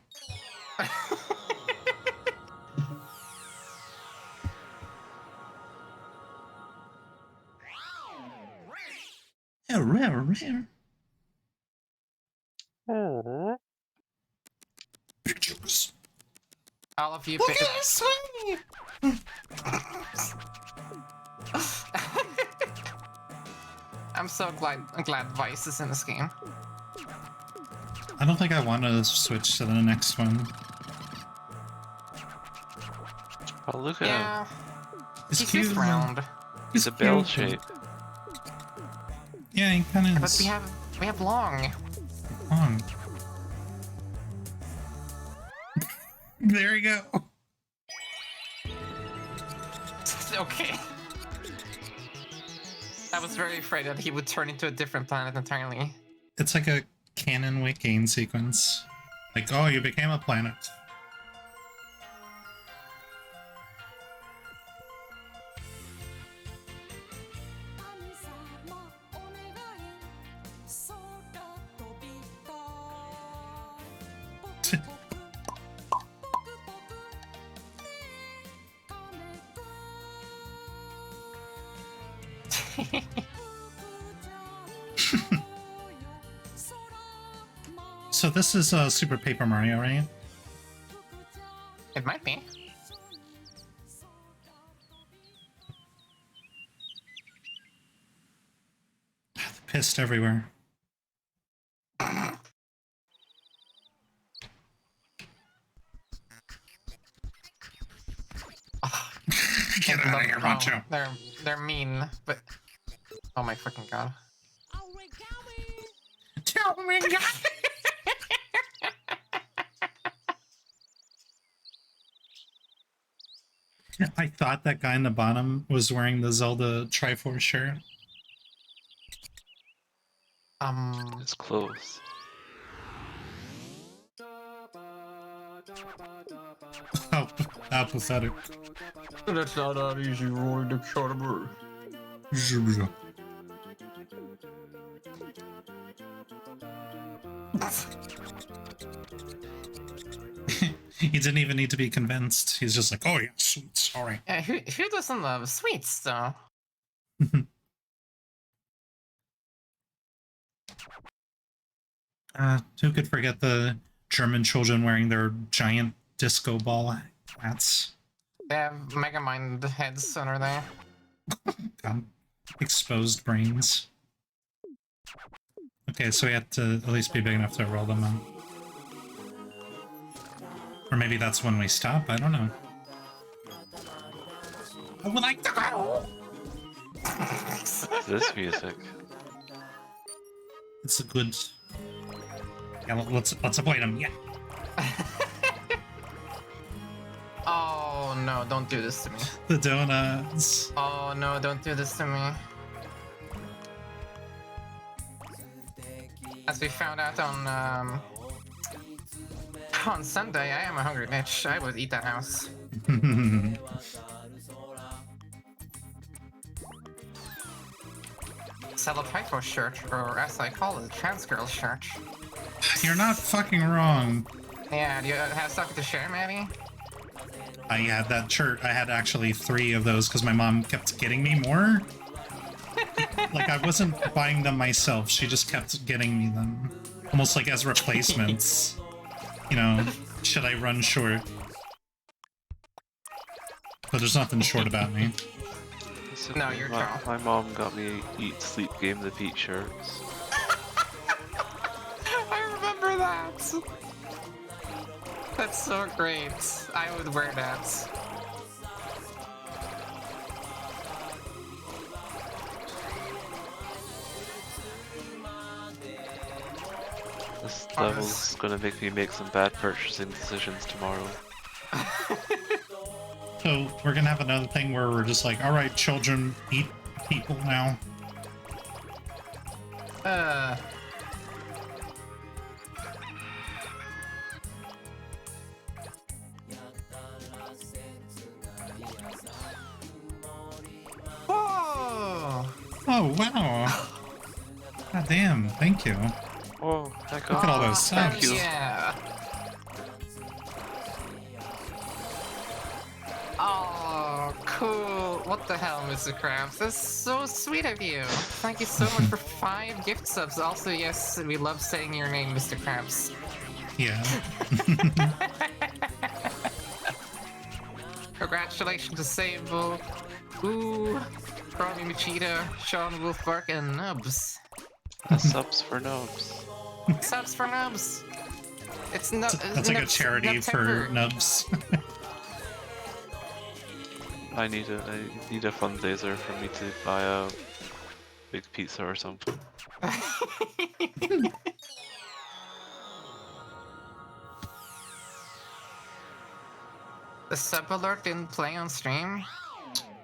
Pictures. All of you. I'm so glad Vice is in this game. I don't think I want to switch to the next one. Oh, look at him. Yeah, It's he's cute. just round. He's a bell cute. shape. Yeah, he kind of But is we have long. long. There you go. Okay. I was very afraid that he would turn into a different planet entirely. It's like a canon Wiccan sequence. Like, oh, you became a planet. So this is Super Paper Mario, right? It might be. Pissed everywhere. Get out of here, Macho. They're mean, but oh my freaking god. Origami! Tell me, I thought that guy in the bottom was wearing the Zelda Triforce shirt. It's close. How pathetic. That's not that easy, Roy the Katamari. He didn't even need to be convinced. He's just like, oh yeah, sweet, sorry. Yeah, who doesn't love sweets though? Who could forget the German children wearing their giant disco ball hats? They have Megamind heads under there. Exposed brains. Okay, so we have to at least be big enough to roll them on. Or maybe that's when we stop, I don't know. I would like to go! This music. It's a good... Yeah, let's avoid him, yeah. Oh no, don't do this to me. The donuts. Oh no, don't do this to me. As we found out on Sunday, I am a hungry bitch. I would eat that house. Sell a Triforce shirt, or as I call it, trans girl shirt. You're not fucking wrong. Yeah, do you have something to share, Maddie? I had that shirt. I had actually 3 of those because my mom kept getting me more. Like, I wasn't buying them myself. She just kept getting me them. Almost like as replacements. You know, should I run short? But there's nothing short about me. It's No, okay. you're my, Charles. my mom got me Eat, Sleep, Game the Beat shirts. I remember that! That's so great. I would wear that. This level's gonna make me make some bad purchasing decisions tomorrow. So we're gonna have another thing where we're just like, all right, children, eat people now. Whoa! Oh wow! God damn! Thank you. Oh, I got Look at all those Hell subs. yeah! Oh, cool. What the hell, Mr. Krabs? That's so sweet of you. Thank you so much for 5 gift subs. Also, yes, we love saying your name, Mr. Krabs. Yeah. Congratulations to Sable, Ooh, Romy Machida, Sean Wolfbark, and Nubs. subs for nubs. Subs for Nubs! It's no, That's like a charity for nubs. I need a fundraiser for me to buy a big pizza or something. The sub alert didn't play on stream?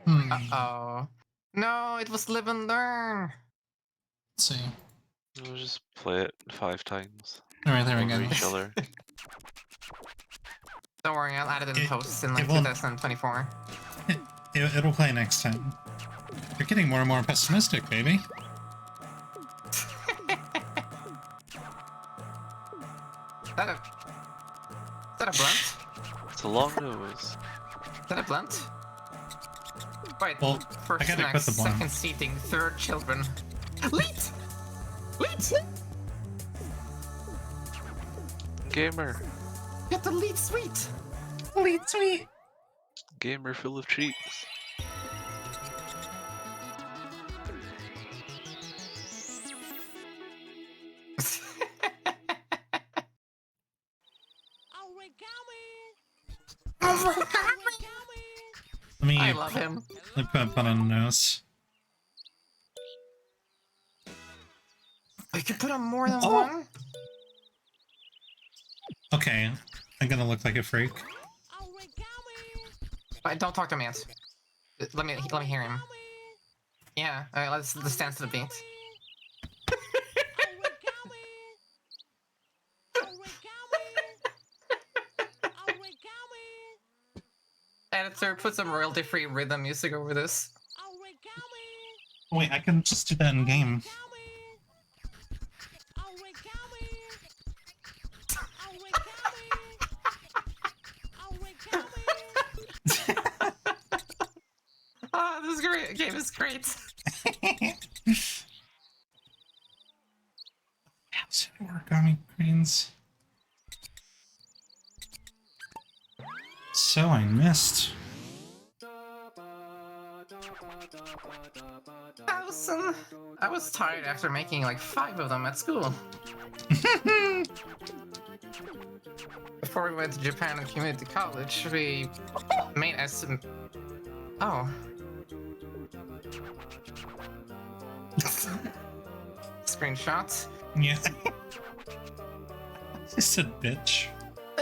Uh-oh. No, it was live and learn! Let's see. We'll just play it 5 times Alright, there we over go. each other. Don't worry, I'll add it in posts in like it won't- 2024. It'll play next time. You're getting more and more pessimistic, baby. Is that a blunt? It's a long nose. Is that a blunt? Wait, Well, first I gotta snacks, quit the blunt. second seating, third children. Leet! Leet! Gamer! Get the leet sweet! Sweet, sweet. Gamer full of treats. Let me I love him. put a bun on the nose. I could put on more than Oh. one? Okay, I'm gonna look like a freak. Wait, don't talk to me, Ant. Let me hear him. Yeah, alright, let's dance to the beat. Editor, put some royalty-free rhythm music over this. Wait, I can just do that in game. Ah, this is great. Game is great. Origami greens. So I missed. 1,000. I was tired after making like 5 of them at school. Before we went to Japan and community college, we made Oh. Screenshots. Yeah. I said bitch.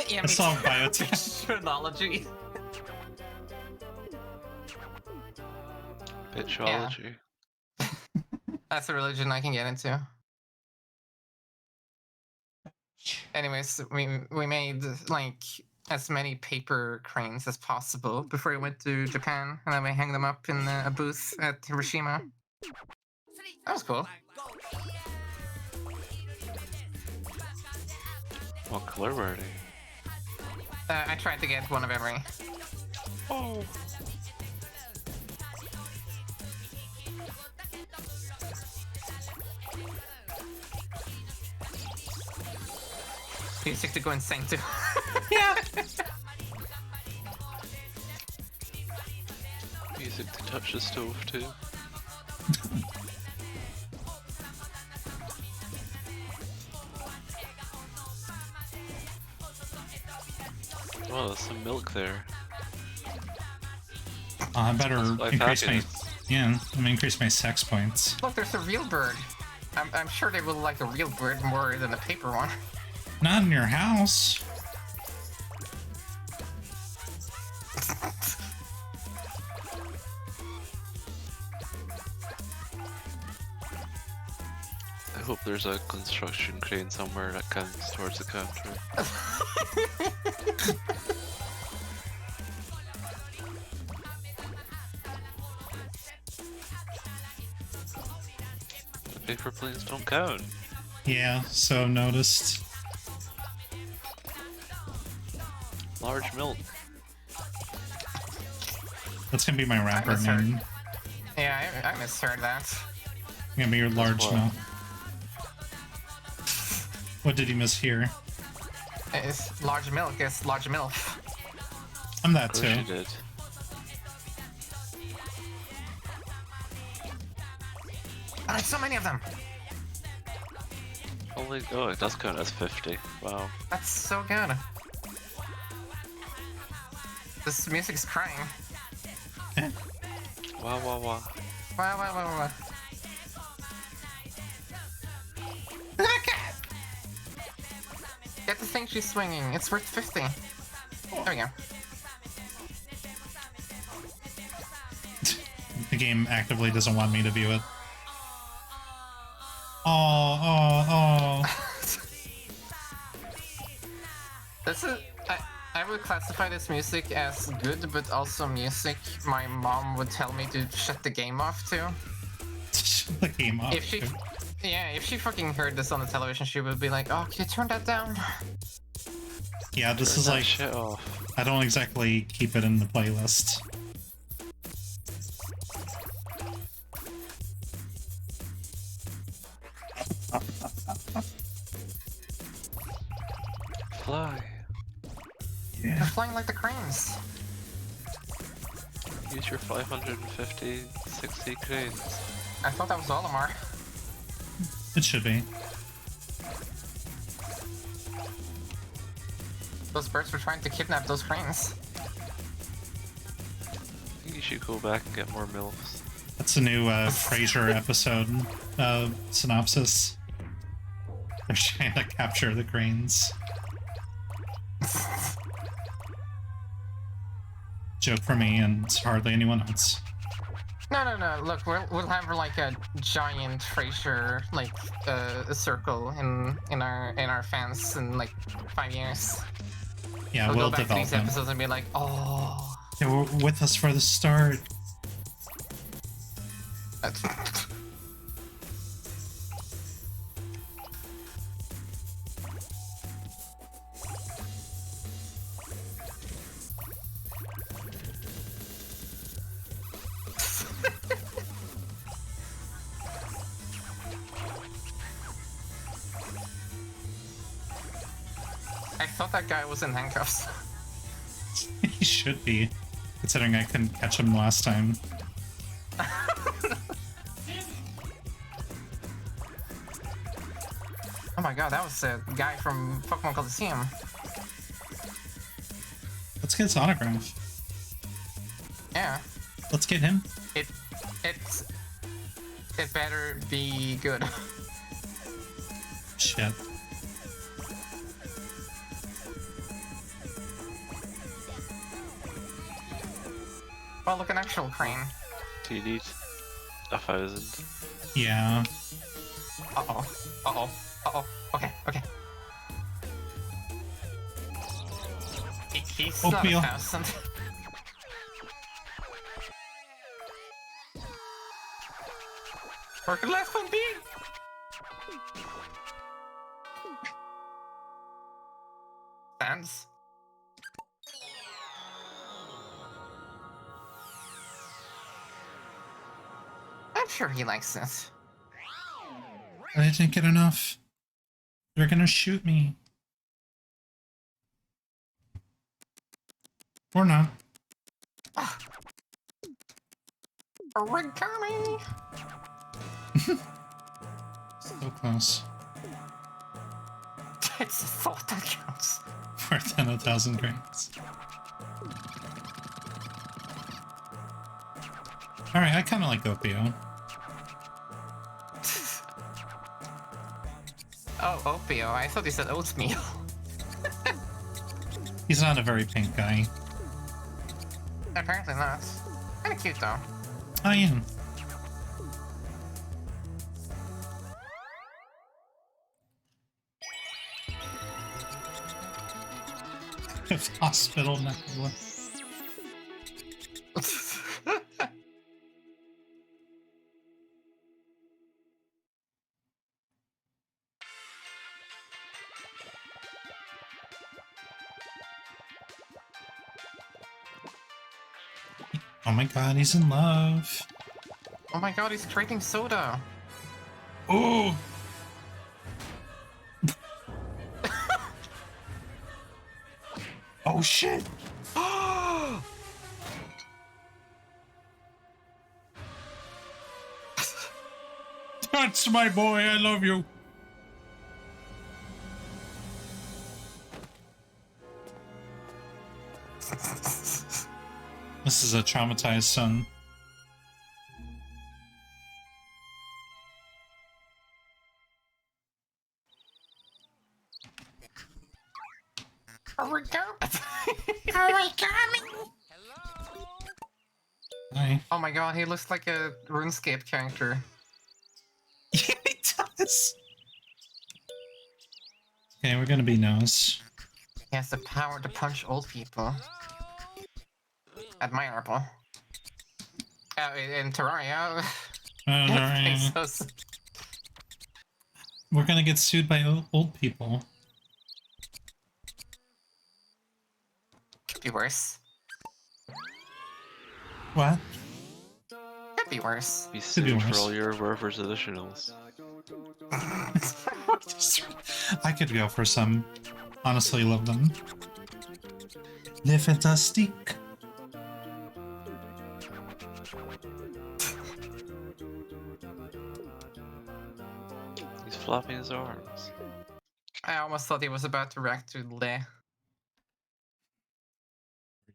Yeah, I saw biotech. Chronology. Bitchology. That's a religion I can get into. Anyways, we made like as many paper cranes as possible before we went to Japan, and then we hang them up in a booth at Hiroshima. That was cool. What color were they? I tried to get one of every. Oh. Music to go insane too. Yeah. Music to touch the stove too. Oh, there's some milk there. I better Like increase my happiness. I'm gonna increase my sex points. Look, there's a real bird. I'm sure they will like a real bird more than a paper one. Not in your house. I hope there's a construction crane somewhere that comes towards the counter. The paper planes don't count. Yeah, so I've noticed. Large milk. That's gonna be my rapper misheard. name. Yeah, I misheard that. Gonna be your large what? milk. What did you mishear? It's large milk is large MILF. I'm that Of course you too. did. Oh, there's so many of them. Holy, oh, it does count as 50. Wow. That's so good. This music's crying. Wow, wow, wow. Wow. Look at that cat! Get the thing she's swinging. It's worth 50. There we go. The game actively doesn't want me to view it. Oh. This is... I would classify this music as good, but also music my mom would tell me to shut the game off to. Shut the game off. If she... Yeah, if she fucking heard this on the television, she would be like, oh, can you turn that down? Yeah, this Turn is that like... shit off. I don't exactly keep it in the playlist. Fly. They're flying like the cranes. Use your 550, 60 cranes. I thought that was Olimar. It should be. Those birds were trying to kidnap those cranes. I think you should go back and get more MILFs. That's a new Frasier episode synopsis. They're trying to capture the cranes. Joke for me and hardly anyone else. No. Look, we'll have like a giant Frasier like a circle in our fans in like 5 years. Yeah, We'll we'll go back to develop these them. episodes and be like, oh. They were with us for the start. That's... I thought that guy was in handcuffs. He should be, considering I couldn't catch him last time. Oh my god, that was a guy from Pokemon Coliseum. Let's get his autograph. Yeah. Let's get him. It better be good. Shit. Oh, look, an actual crane. Do you need 1,000? Yeah. Uh-oh. Okay. He's not Oatmeal. 1,000. Where could last one be? sense. I'm sure he likes it. I didn't get enough. They're gonna shoot me. Or not. Origami! So close. It's a thought that counts. For 10,000 grams. Alright, I kinda like Opio. Oh, Opio. I thought you said oatmeal. He's not a very pink guy. Apparently not. Kinda cute though. I am. Hospital necklace. Oh my god, he's in love. Oh my god, he's drinking soda. Oh! Oh shit! That's my boy, I love you. This is a traumatized son. Hi. Oh my god, he looks like a RuneScape character. Yeah, he does. Okay, we're gonna be nose. He has the power to punch old people. Admirable. In Terraria. Alright. We're gonna get sued by old people. Could be worse. What? Could be worse. Be be sued for worse. all your reverse additionals. I could go for some. Honestly, love them. Le Fantastique. He's flapping his arms. I almost thought he was about to react to Le. Are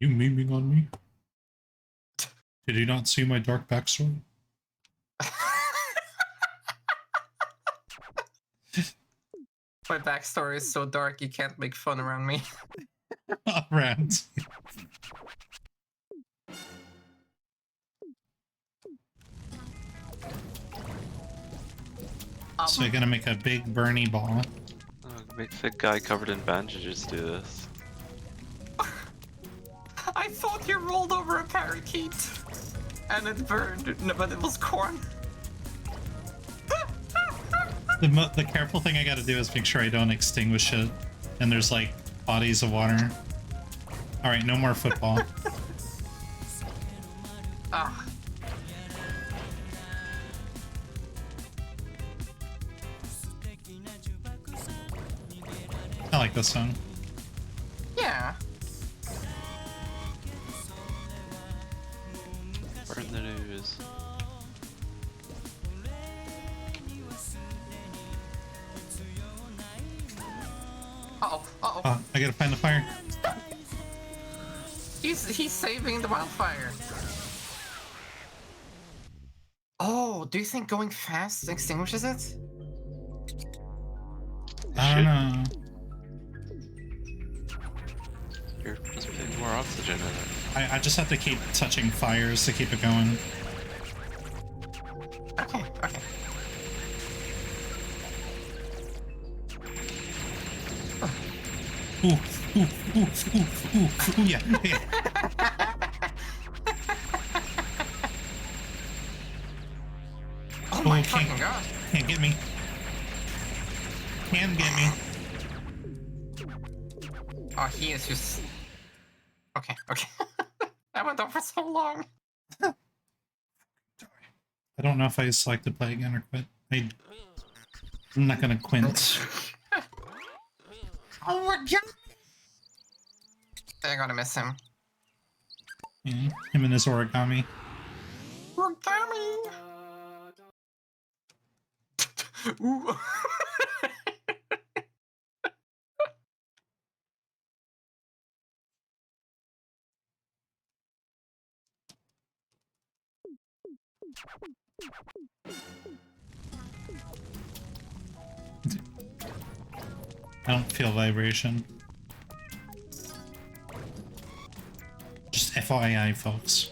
you memeing on me? Did you not see my dark backstory? My backstory is so dark you can't make fun around me. Around. So we're gonna make a big Bernie ball. Oh, make the guy covered in bandages do this. I thought you rolled over a parakeet and it burned, no, but it was corn. The careful thing I gotta do is make sure I don't extinguish it. And there's like bodies of water. Alright, no more football. Ah. I like this song. Yeah. Burn the news. Uh-oh, uh-oh. I gotta find the fire. He's saving the wildfire. Oh, do you think going fast extinguishes it? I don't know. You're just putting more oxygen in it. I just have to keep touching fires to keep it going. Okay, okay. Ooh, ooh, ooh, ooh, ooh, ooh, yeah, yeah. Oh my can't, fucking god. can't get me. Can get me. Oh, he is just... Okay, okay. That went on for so long. I don't know if I select to play again or quit. I'm not gonna quit. Oh my god! They're gonna miss him. Yeah, him and his origami. Origami! Ooh. I don't feel vibration. Just FYI, folks.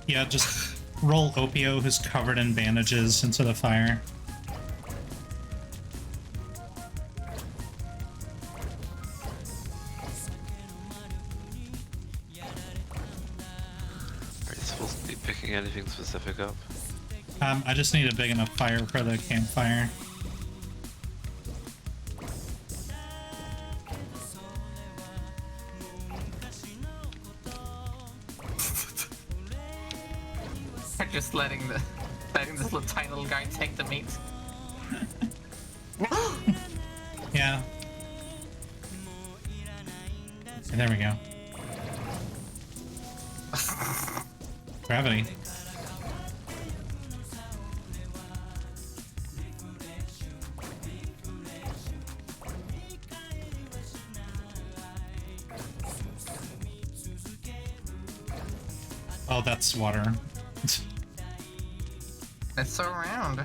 Yeah, just roll Opio, who's covered in bandages, into the fire. Are you supposed to be picking anything specific up? I just need a big enough fire for the campfire. Just letting this little tiny little guy take the meat. Yeah. Okay, there we go. Gravity. Oh, that's water. It's so round.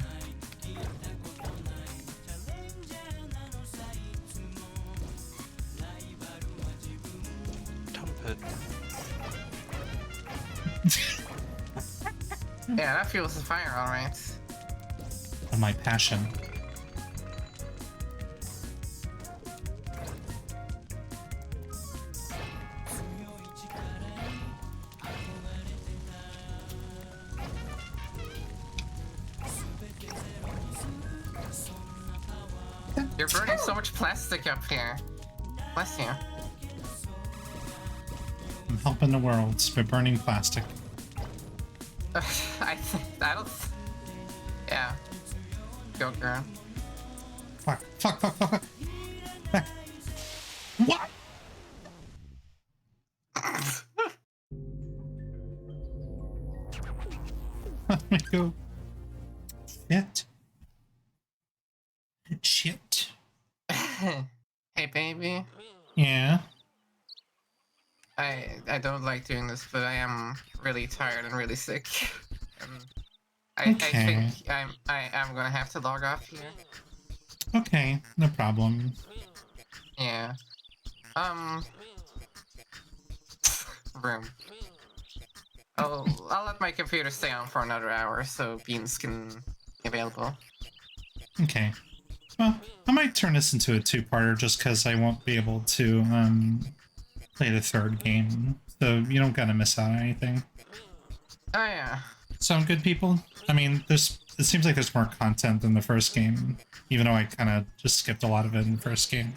Dump it. Yeah, that fuels the fire, alright. And my passion. You're burning so much plastic up here. Bless you. I'm helping the world by burning plastic. I don't... Yeah. Go, girl. Fuck, fuck, fuck, fuck, fuck. Back. What? Let me go. Shit. Shit. Hey, baby. Yeah. I don't like doing this, but I am really tired and really sick. I Okay. think I am gonna have to log off here. Okay, no problem. Yeah. Room. I'll let my computer stay on for another hour so Beans can be available. Okay. Well, I might turn this into a two-parter just because I won't be able to play the third game, so you don't gotta miss out on anything. Oh yeah. Sound good, people? I mean, it seems like there's more content than the first game, even though I kind of just skipped a lot of it in the first game.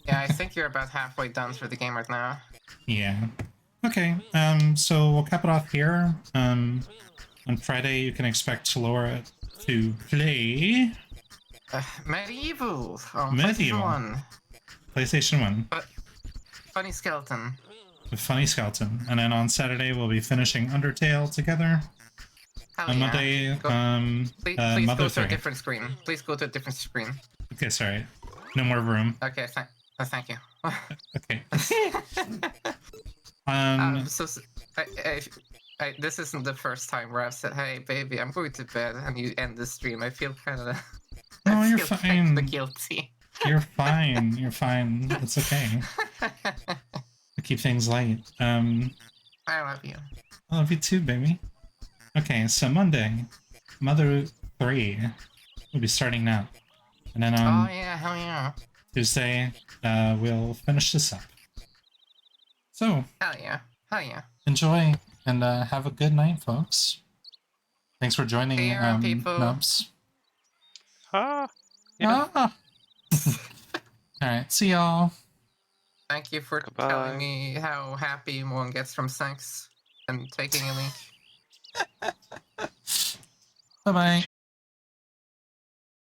Yeah, I think you're about halfway done through the game right now. Yeah. Okay, so we'll cap it off here. On Friday, you can expect Laura to play Medieval on Medieval. PlayStation 1. PlayStation 1 Funny skeleton. with Funny Skeleton. And then on Saturday, we'll be finishing Undertale together. Hell On yeah. Monday, Please Mother go to a 3. different screen. Please go to a different screen. Okay, sorry. No more room. Okay, thank you. Okay. This isn't the first time where I've said, "Hey, baby, I'm going to bed," and you end the stream. I feel kind of. No, you're feel fine. kinda guilty. You're fine. You're fine. It's okay. I keep things light. I love you. I love you too, baby. Okay, so Monday, Mother 3 will be starting now. And then on Oh yeah, hell yeah. Tuesday, we'll finish this up. So, Hell yeah. Hell yeah. enjoy and have a good night, folks. Thanks for joining, See you around, people. Nubs. Ah. Yeah. Ah. Alright, see y'all. Thank you for Goodbye. telling me how happy one gets from sex and taking a leak. Bye bye.